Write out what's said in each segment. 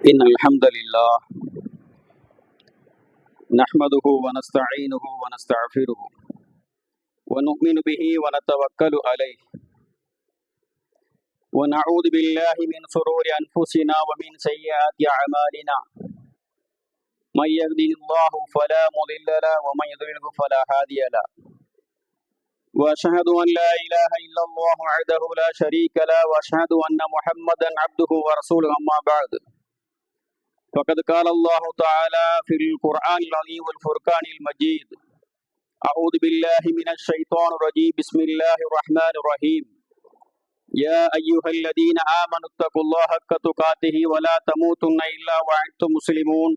إن الحمد لله نحمده ونستعينه ونستغفره ونؤمن به ونتوكل عليه ونعوذ بالله من شرور أنفسنا ومن سيئات أعمالنا من يهده الله فلا مضل له ومن يضلل فلا هادي له وأشهد أن لا إله إلا الله وحده لا شريك له وأشهد أن محمدا عبده ورسوله أما بعد فقد قال الله تعالى في القرآن العظيم والفرقان المجيد أعوذ بالله من الشيطان الرجيم بسم الله الرحمن الرحيم يا أيها الذين آمنوا اتقوا الله حق تقاته ولا تموتن إلا وأنتم مسلمون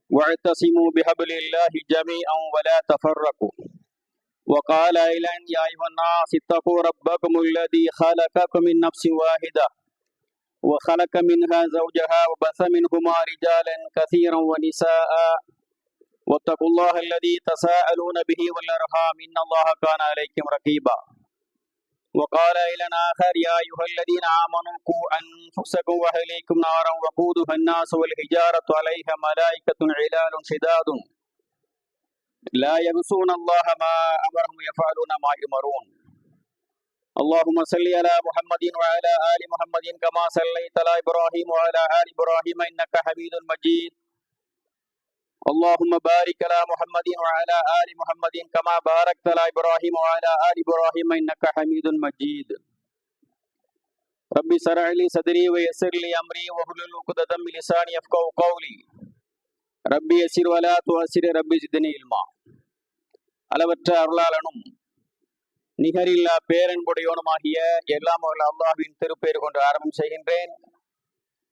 واعتصموا بحبل الله جميعا ولا تفرقوا وقال أيضا يا أيها الناس اتقوا ربكم الذي خلقكم من نفس واحدة وخلق منها زوجها وبث منهما رجالا كثيرا ونساء واتقوا الله الذي تساءلون به والأرحام إن الله كان عليكم رقيبا وقال إلى آخر يا أيها الذين آمنوا قوا أنفسكم وأهليكم نارا وقودها الناس والحجارة عليها ملائكة غلاظ شداد لا يعصون الله ما أمرهم يفعلون ما يؤمرون اللهم صل على محمد وعلى آل محمد كما صليت على إبراهيم وعلى آل إبراهيم إنك حميد مجيد اللهم بارك على محمد وعلى آل محمد كما باركت على إبراهيم وعلى آل إبراهيم إنك حميد مجيد ربي اشرح لي صدري ويسر لي أمري واحلل عقدة من لساني يفقهوا قولي ربي يسر ولا تعسر ربي زدني علما. அளவற்ற அருளாளனும் நிகரில்லா பேரன்புடையவனுமாகிய எல்லாம் வல்ல அல்லாஹ்வின் திருப்பெயர் கொண்டு ஆரம்பம் செய்கின்றேன்.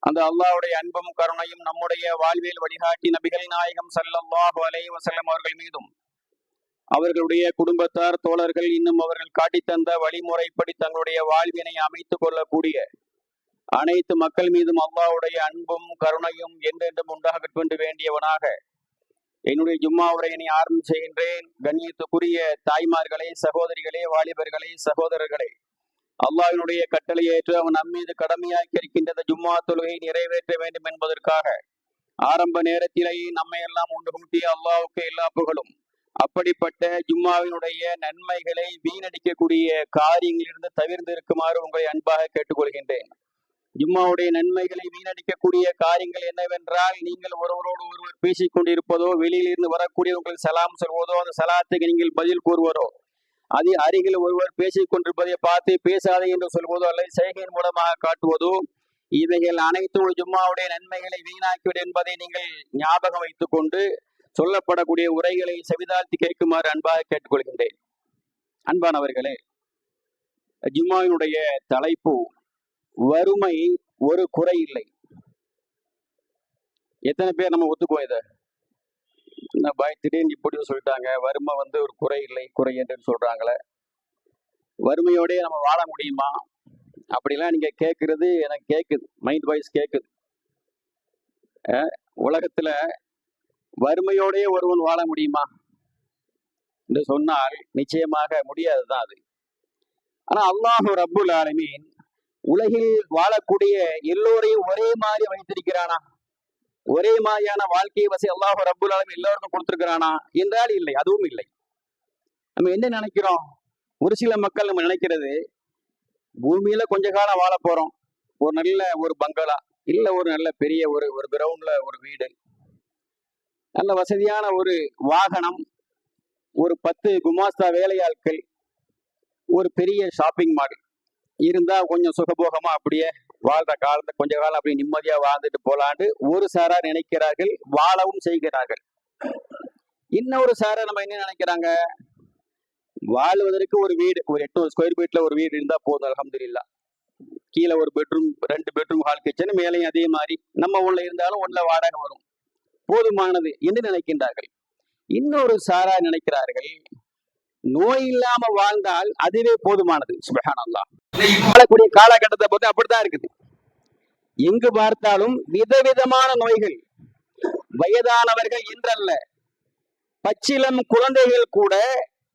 அந்த அல்லாஹ்வுடைய அன்பும் கருணையும் நம்முடைய வாழ்வியல் வழிகாட்டி நபிகள் நாயகம் ஸல்லல்லாஹு அலைஹி வஸல்லம் அவர்கள் மீதும் அவர்களுடைய குடும்பத்தார் தோழர்கள் இன்னும் அவர்கள் காட்டித்தந்த வழிமுறைப்படி தங்களுடைய வாழ்வினை அமைத்துக் கொள்ளக்கூடிய அனைத்து மக்கள் மீதும் அல்லாஹ்வுடைய அன்பும் கருணையும் என்றென்றும் உண்டாகட்டும் வேண்டியவனாக என்னுடைய ஜும்மா உரையினை ஆரம்பம் செய்கின்றேன். கண்ணியத்துக்குரிய தாய்மார்களே, சகோதரிகளே, வாலிபர்களே, சகோதரர்களே, அல்லாஹ்வினுடைய கட்டளை ஏற்று அவன் நம்மீது கடமையாக்கி இருக்கின்ற ஜும்மா தொழுகை நிறைவேற்ற வேண்டும் என்பதற்காக ஆரம்ப நேரத்திலேயே நம்மை எல்லாம் ஒன்று கூட்டிய அல்லாஹ்வுக்கு எல்லா புகழும். அப்படிப்பட்ட ஜும்மாவினுடைய நன்மைகளை வீணடிக்கக்கூடிய காரியங்களிலிருந்து தவிர்த்து இருக்குமாறு உங்களை அன்பாக கேட்டுக்கொள்கின்றேன். ஜும்மாவுடைய நன்மைகளை வீணடிக்கக்கூடிய காரியங்கள் என்னவென்றால், நீங்கள் ஒருவரோடு ஒருவர் பேசிக் கொண்டிருப்பதோ, வெளியிலிருந்து வரக்கூடிய உங்களுக்கு சலாம் சொல்வதோ, அந்த சலாத்துக்கு நீங்கள் பதில் கூறுவதோ, அது அருகில் ஒருவர் பேசிக் கொண்டிருப்பதை பார்த்து பேசாதே என்று சொல்வதோ அல்லது செய்கையின் மூலமாக காட்டுவதோ, இவைகள் அனைத்தும் ஜும்மாவுடைய நன்மைகளை வீணாக்கிவிடும் என்பதை நீங்கள் ஞாபகம் வைத்துக் கொண்டு சொல்லப்படக்கூடிய உரைகளை செவிதாழ்த்தி கேட்குமாறு அன்பாக கேட்டுக்கொள்கின்றேன். அன்பானவர்களே, ஜும்மாவினுடைய தலைப்பு வறுமை ஒரு குறை இல்லை. எத்தனை பேர் நம்ம ஒத்துக்குவோம்? இதை திடீர்னு இப்படி சொல்லிட்டாங்க, வறுமை ஒரு குறை இல்லை, குறை என்று சொல்றாங்களே, வறுமையோடய நம்ம வாழ முடியுமா? அப்படிலாம் நீங்க கேட்கறது எனக்கு கேட்குது, மைண்ட் வாய்ஸ் கேட்குது. உலகத்துல வறுமையோடய ஒருவன் வாழ முடியுமா என்று சொன்னால் நிச்சயமாக முடியாதுதான் அது. ஆனா அல்லாஹ் ரப்புல் ஆலமீன் உலகில் வாழக்கூடிய எல்லோரையும் ஒரே மாதிரி வைத்திருக்கிறானா? ஒரே மாதிரியான வாழ்க்கை வசதி அல்லாஹ் ரப்புல் ஆலமீன் எல்லோருக்கும் கொடுத்திருக்கிறானா என்றால் இல்லை, அதுவும் இல்லை. நம்ம என்ன நினைக்கிறோம்? ஒரு சில மக்கள் நம்ம நினைக்கிறது, பூமியில கொஞ்ச காலம் வாழ போறோம், ஒரு நல்ல ஒரு பங்களா இல்ல ஒரு நல்ல பெரிய ஒரு கிரவுண்ட்ல ஒரு வீடு, நல்ல வசதியான ஒரு வாகனம், ஒரு 10 குமாஸ்தா வேலையாட்கள், ஒரு பெரிய ஷாப்பிங் மால் இருந்தா கொஞ்சம் சுகபோகமா அப்படியே வாழ்ற காலத்தை கொஞ்ச காலம் அப்படி நிம்மதியா வாழ்ந்துட்டு போலான்னு ஒரு சாரார் நினைக்கிறார்கள், வாழவும் செய்கிறார்கள். இன்னொரு சாரார் நம்ம என்ன நினைக்கிறாங்க, வாழ்வதற்கு ஒரு வீடு, ஒரு 800 ஸ்கொயர் ஃபீட்ல ஒரு வீடு இருந்தா போதும், அல்ஹம்துலில்லாஹ். கீழே ஒரு பெட்ரூம், 2 பெட்ரூம் ஹால் கிச்சன், மேலையும் அதே மாதிரி நம்ம உள்ள இருந்தாலும் உள்ள வாடகை வரும், போதுமானது என்று நினைக்கின்றார்கள். இன்னொரு சாரார் நினைக்கிறார்கள், நோய் இல்லாம வாழ்ந்தால் அதுவே போதுமானது. சுப்ஹானல்லாஹ். வாழக்கூடிய காலகட்டத்தை பொறுத்து அப்படித்தான் இருக்குது. எங்கு பார்த்தாலும் விதவிதமான நோய்கள். வயதானவர்கள் என்றல்ல, பச்சிலம் குழந்தைகள் கூட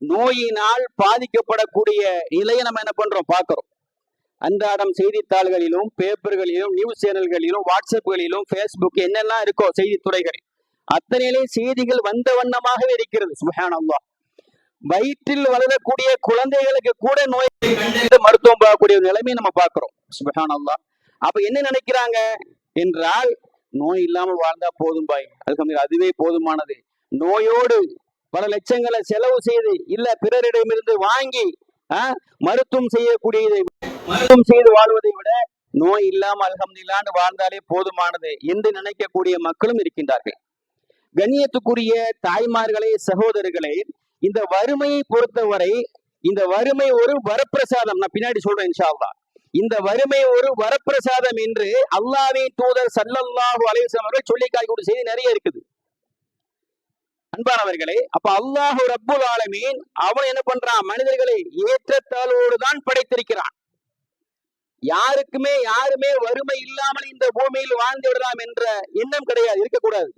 நோயினால் பாதிக்கப்படக்கூடிய நிலையை நம்ம என்ன பண்றோம், பார்க்கிறோம். அன்றாடம் செய்தித்தாள்களிலும் பேப்பர்களிலும் நியூஸ் சேனல்களிலும் வாட்ஸ்அப்களிலும் பேஸ்புக் என்னெல்லாம் இருக்கோ செய்தித்துறைகள் அத்தனையிலே செய்திகள் வந்த வண்ணமாகவே இருக்கிறது. சுப்ஹானல்லாஹ். வயிற்றில் வளரக்கூடிய குழந்தைகளுக்கு கூட நோய் மருத்துவம் பார்க்கக்கூடிய நிலைமையை நம்ம பார்க்கிறோம். சுப்ஹானல்லாஹ். அப்ப என்ன நினைக்கிறாங்க என்றால், நோய் இல்லாம வாழ்ந்தா போதும் பாய், அதுவே போதுமானது. நோயோடு பல லட்சங்களை செலவு செய்து இல்ல பிறரிடமிருந்து வாங்கி மருத்துவம் செய்து வாழ்வதை விட நோய் இல்லாம அல்ஹம்துலில்லாஹ்னு வாழ்ந்தாலே போதுமானது என்று நினைக்கக்கூடிய மக்களும் இருக்கின்றார்கள். கண்ணியத்துக்குரிய தாய்மார்களே, சகோதரர்களே, இந்த வறுமையை பொறுத்தவரை இந்த வறுமை ஒரு வரப்பிரசாதம். நான் பின்னாடி சொல்றேன் இன்ஷா அல்லாஹ். இந்த வறுமை ஒரு வரப்பிரசாதம் என்று அல்லாஹ்வின் தூதர் ஸல்லல்லாஹு அலைஹி வஸல்லம் அவர்கள் சொல்லி காட்டக்கூடிய செய்தி நிறைய இருக்குது அன்பானவர்களே. அப்ப அல்லாஹ் ரப்புல் ஆலமீன் அவன் என்ன பண்றான், மனிதர்களை ஏற்றத்தாழ்வோடு தான் படைத்திருக்கிறான். யாருமே வறுமை இல்லாமல் இந்த பூமியில் வாழ்ந்து விடலாம் என்ற எண்ணம் கிடையாது, இருக்கக்கூடாது.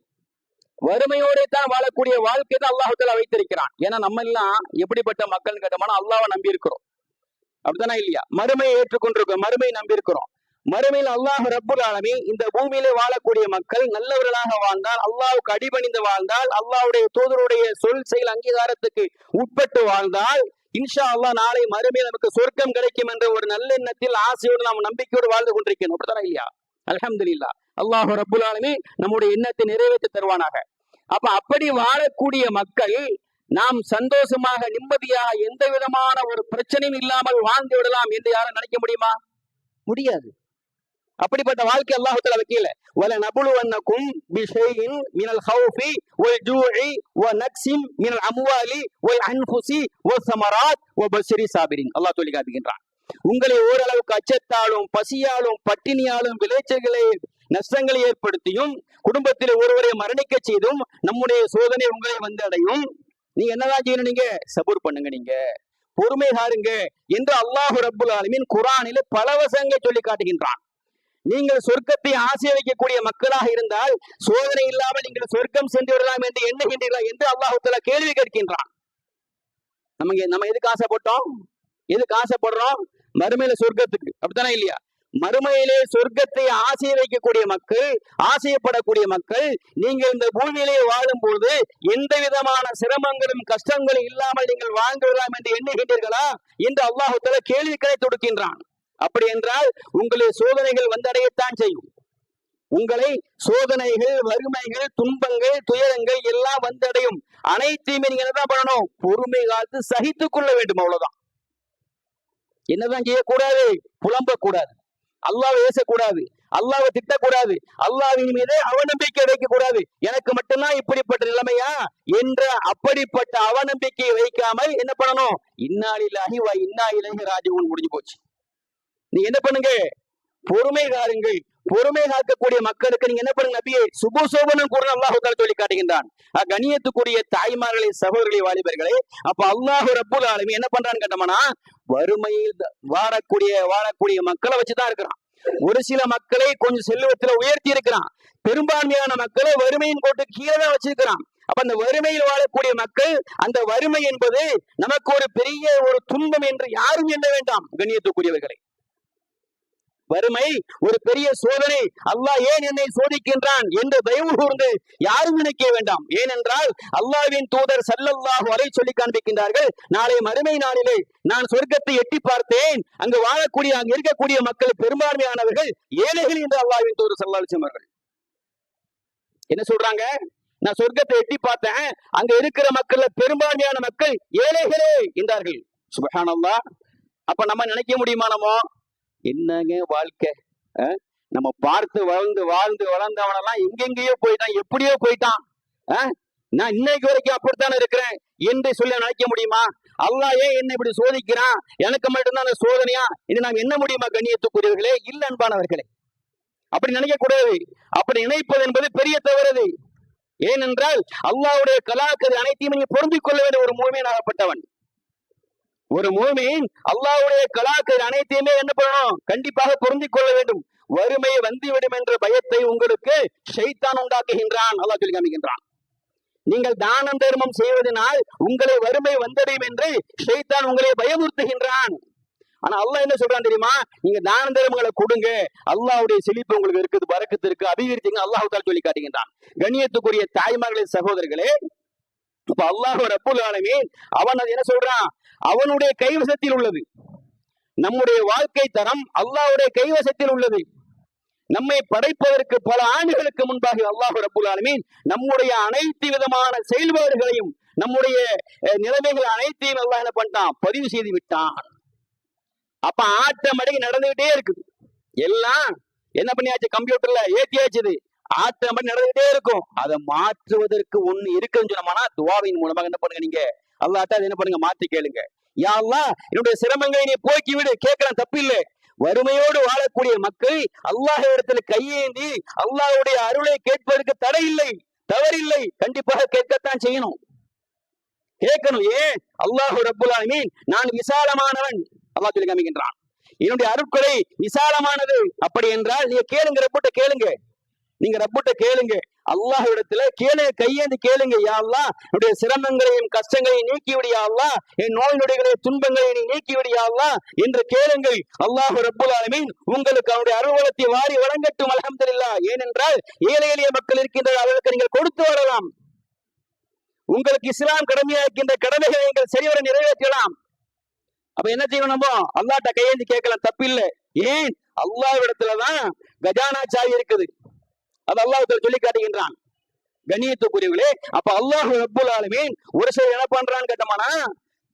வறுமையோட தான் வாழக்கூடிய வாழ்க்கை தான் அல்லாஹ் தஆலா வைத்திருக்கிறான். ஏன்னா நம்ம எல்லாம் எப்படிப்பட்ட மக்கள் கேட்டோம்னா அல்லாஹ்வை நம்பி இருக்கிறோம், அப்படித்தானே இல்லையா? மறுமையை ஏற்றுக்கொண்டிருக்கோம், மறுமையை நம்பி இருக்கிறோம். மறுமையில் அல்லாஹ் ரப்புல் ஆலமீன் இந்த பூமியிலே வாழக்கூடிய மக்கள் நல்லவர்களாக வாழ்ந்தால், அல்லாஹ்வுக்கு அடிபணிந்து வாழ்ந்தால், அல்லாஹ்வுடைய தூதருடைய சொல் செயல் அங்கீகாரத்துக்கு உட்பட்டு வாழ்ந்தால் இன்ஷா அல்லாஹ் நாளை மறுமையில் நமக்கு சொர்க்கம் கிடைக்கும் என்ற ஒரு நல்லெண்ணத்தில் ஆசையோடு நாம் நம்பிக்கையோடு வாழ்ந்து கொண்டிருக்கிறோம், அப்படித்தானே இல்லையா? அல்ஹம்துலில்லாஹ். அல்லாஹ் ரப்புல் ஆலமீன் நம்முடைய எண்ணத்தை நிறைவேற்றி தருவானாக. அப்ப அப்படி வாழக்கூடிய மக்கள் நாம் சந்தோஷமாக நிம்மதியாக எந்த விதமான ஒரு பிரச்சனையும் இல்லாமல் வாழ்ந்து விடலாம் என்று யாரும் நினைக்க முடியுமா? முடியாது. அப்படிப்பட்ட வாழ்க்கை அல்லாஹ் தஆலா வைக்கல. வல நபுலுவன்னகும் பிஷைஇன் மினல் ஹௌஃபி வல் ஜூஇ வ நக்ஸின் மினல் அம்வாலி வல் அன்ஃபுஸி வஸமராத் வ பஷிரி சாபிரின். அல்லாஹ் சொல்லி காட்டுகின்றான், உங்களை ஓரளவுக்கு அச்சத்தாலும் பசியாலும் பட்டினியாலும் விளைச்சல்களை நஷ்டங்களை ஏற்படுத்தியும் குடும்பத்தில் ஒருவரை மரணிக்க செய்தும் நம்முடைய சோதனை உங்களை வந்து அடையும். நீங்க என்னதான் செய்யணும்? நீங்க சபூர் பண்ணுங்க, நீங்க பொறுமை காருங்க என்று அல்லாஹ் ரப்புல் ஆலமீன் குர்ஆனில் பல வசனங்களை சொல்லி காட்டுகின்றான். நீங்கள் சொர்க்கத்தை ஆசை வைக்கக்கூடிய மக்களாக இருந்தால் சோதனை இல்லாமல் நீங்கள் சொர்க்கம் சென்று விடலாம் என்று எண்ணுகின்றீர்களா என்று அல்லாஹ் தஆலா கேள்வி கேட்கின்றான். நம்ம எதுக்கு ஆசைப்பட்டோம்? எதுக்கு ஆசைப்படுறோம்? மறுமையில சொர்க்கத்துக்கு, அப்படித்தானே இல்லையா? மறுமையிலே சொர்க்கத்தை ஆசை வைக்கக்கூடிய மக்கள், ஆசைப்படக்கூடிய மக்கள், நீங்க இந்த பூமியிலே வாழும் பொழுது எந்த விதமான சிரமங்களும் கஷ்டங்களும் இல்லாமல் நீங்கள் வாழ்ந்து விடலாம் என்று எண்ணுகின்றீர்களா என்று அல்லாஹ் தஆலா கேள்விகளை தொடுக்கின்றான். அப்படி என்றால் உங்களை சோதனைகள் வந்தடையத்தான் செய்யும். உங்களை சோதனைகள், வறுமைகள், துன்பங்கள், துயரங்கள் எல்லாம் வந்தடையும். அனைத்தையுமே நீங்க என்னதான் பண்ணணும்? பொறுமை காத்து சகித்துக் கொள்ள வேண்டும், அவ்வளவுதான். என்னதான் செய்யக்கூடாது? புலம்பக்கூடாது, அல்லாஹ்வை ஏசக்கூடாது, அல்லாஹ்வை திட்டக்கூடாது, அல்லாஹ்வின் மீது அவநம்பிக்கை வைக்கக்கூடாது. எனக்கு மட்டும்தான் இப்படிப்பட்ட நிலைமையா என்ற அப்படிப்பட்ட அவநம்பிக்கையை வைக்காமல் என்ன பண்ணணும்? இன்னா லில்லாஹி வ இன்னா இலைஹி ராஜிஊன். முடிஞ்சு போச்சு. நீங்க என்ன பண்ணுங்க? பொறுமை காருங்கள். பொறுமை காக்கக்கூடிய மக்களுக்கு நீங்க என்ன பண்ணுங்க? நபியே சுபசோபனம் கூட அல்லாஹ் தஆலா சொல்லி காட்டுகின்றான். கண்ணியத்துக்குரிய தாய்மார்களே, சகோதரர்களே, வாலிபர்களே, அப்ப அல்லாஹ் ரப்புல் ஆலமீன் என்ன பண்றான்னு கேட்டோம்னா, வறுமையில் வாழக்கூடிய மக்களை வச்சுதான் இருக்கிறான். ஒரு சில மக்களை கொஞ்சம் செல்வத்துல உயர்த்தி இருக்கிறான், பெரும்பான்மையான மக்களை வறுமையின் கோட்டு கீழே தான் வச்சிருக்கிறான். அப்ப அந்த வறுமையில் வாழக்கூடிய மக்கள், அந்த வறுமை என்பது நமக்கு ஒரு பெரிய ஒரு துன்பம் என்று யாரும் எண்ண வேண்டாம். கண்ணியத்துக்குரியவர்களை, வறுமை ஒரு பெரிய சோதனை. அல்லாஹ் ஏன் என்னை சோதிக்கின்றான் என்று தயவு கூர்ந்து யாரும் நினைக்க வேண்டாம். ஏனென்றால் அல்லாஹ்வின் தூதர் ஸல்லல்லாஹு அலைஹி சொல்லி காண்பிக்கின்றார்கள், நாளை மறுமை நாளிலே நான் சொர்க்கத்தை எட்டி பார்த்தேன், அங்கு அங்கு இருக்கக்கூடிய மக்கள் பெரும்பான்மையானவர்கள் ஏழைகள் என்று அல்லாஹ்வின் தூதர் ஸல்லல்லாஹு அலைஹி வஸல்லம் என்ன சொல்றாங்க? நான் சொர்க்கத்தை எட்டி பார்த்தேன், அங்க இருக்கிற மக்கள் பெரும்பான்மையான மக்கள் ஏழைகளே என்றார்கள். சுப்ஹானல்லாஹ். அப்ப நம்ம நினைக்க முடியுமா? நம்ம என்னங்க வாழ்க்கை, நம்ம பார்த்து வளர்ந்தவனெல்லாம் எங்கெங்கயோ போயிட்டான், எப்படியோ போயிட்டான், நான் இன்னைக்கு வரைக்கும் அப்படித்தானே இருக்கிறேன் என்று சொல்லி நினைக்க முடியுமா? அல்லாஹ் ஏன் என்ன இப்படி சோதிக்கிறான், எனக்கு மட்டும்தான் சோதனையா என்று நாம் என்ன முடியுமா? கண்ணியத்துக்குரியவர்களே, இல்ல அன்பானவர்களே, அப்படி நினைக்க கூடாது. அப்படி நினைப்பது என்பது பெரிய தவறு. ஏனென்றால் அல்லாஹ்வுடைய கலாக்கது அனைத்தையும் நீங்க பொருந்திக் கொள்ள வேண்டிய ஒரு மூமினாகப்பட்டவன். ஒரு மூமின் அல்லாஹ்வுடைய கலாக்கது அனைத்தையுமே என்ன பண்ணணும்? கண்டிப்பாக பொருந்திக் கொள்ள வேண்டும். வறுமை வந்துவிடும் என்ற பயத்தை உங்களுக்கு ஷைத்தான் உண்டாக்குகின்றான். அல்லாஹ் சொல்லி காமிக்கின்றான், நீங்கள் தானம் தர்மம் செய்வதனால் உங்களை வறுமை வந்தடையும் என்று ஷைத்தான் உங்களை பயமுறுத்துகின்றான். ஆனா அல்லாஹ் என்ன சொல்றான் தெரியுமா? நீங்க தான தர்மங்களை கொடுங்க, அல்லாஹ்வுடைய செழிப்பு உங்களுக்கு இருக்குது, பரக்கத்து இருக்கு, அபிவிருத்திங்க அல்லாஹ் தஆலா சொல்லி காட்டுகின்றான். கண்ணியத்துக்குரிய தாய்மார்களே, சகோதரர்களே, இப்ப அல்லாஹ் ரப்புல் ஆலமீன் அவன் என்ன சொல்றான்? அவனுடைய கைவசத்தில் உள்ளது. நம்முடைய வாழ்க்கை தரம் அல்லாஹ்வுடைய கைவசத்தில் உள்ளது. நம்மை படைப்பதற்கு பல ஆண்டுகளுக்கு முன்பாக அல்லாஹ் ரப்புல் ஆலமீன் நம்முடைய அனைத்து விதமான செயல்பாடுகளையும், நம்முடைய நிலைமைகள் அனைத்தையும் அல்லாஹ் என்ன பண்ணிட்டான்? பதிவு செய்து விட்டான். அப்ப ஆட்டோமேட்டிக் நடந்துகிட்டே இருக்குது. எல்லாம் என்ன பண்ணியாச்சு? கம்ப்யூட்டர்ல ஏத்தியாச்சு. ஆட்டோமேட்டிக் நடந்துகிட்டே இருக்கும். அதை மாற்றுவதற்கு ஒண்ணு இருக்குன்னு சொன்னோம்னா துஆவின் மூலமாக என்ன பண்ணுங்க? நீங்க அல்லாஹ்ட்ட என்ன பண்ணுங்க? மாத்தி கேளுங்க. யா அல்லாஹ், என்னுடைய சிரமங்களை நீ போக்கி விடு. கேட்கலாம், தப்பு இல்லை. வறுமையோடு வாழக்கூடிய மக்கள் அல்லாஹ் இடத்துல கையேந்தி அல்லாஹ்வுடைய அருளை கேட்பதற்கு தடை இல்லை, தவறில்லை. கண்டிப்பாக கேட்கத்தான் செய்யணும், கேட்கணும். ஏன்? அல்லாஹ் ரப்புல் ஆலமீன் நான் விசாலமானவன் அல்லாஹ் சொல்லி காமிக்கின்றான். என்னுடைய அருட்கொடை விசாலமானது. அப்படி என்றால் நீங்க கேளுங்க, ரப்புட்ட கேளுங்க, நீங்க ரப்புட்ட கேளுங்க, அல்லாஹ் இடத்துல கேளுங்க, கையேந்து கேளுங்க. யா அல்லாஹ், என்னுடைய சிரமங்களையும் கஷ்டங்களையும் நீக்கி விடியா அல்லாஹ், என் நோய் நொடிகளை துன்பங்களை நீ நீக்கி விடியா அல்லாஹ் என்று கேளுங்கள். அல்லாஹ் ரப்புல் ஆலமீன் உங்களுக்கு அவருடைய அருள்வளத்தை வாரி வழங்கட்டும். அல்ஹம்துலில்லாஹ். ஏனென்றால் ஏழை எளிய மக்கள் இருக்கின்ற அவர்களுக்கு நீங்கள் கொடுத்து வரலாம். உங்களுக்கு இஸ்லாம் கடமையாக்கின்ற கடமைகளை நீங்கள் சரிவர நிறைவேற்றலாம். அப்ப என்ன செய்யணும்? நம்ம அல்லாஹ்ட்ட கையேந்தி கேட்கலாம், தப்பில்லை. ஏன்? அல்லாஹ் இடத்துலதான் கஜானா சாவி இருக்குது. அது அல்லாஹ் சொல்லி காட்டுகின்றான். கண்ணியத்துக்குரியவர்களே, அப்ப அல்லாஹ் ரப்புல் ஆலமீன் ஒரு சில என்ன பண்றான்னு கேட்டோம்னா,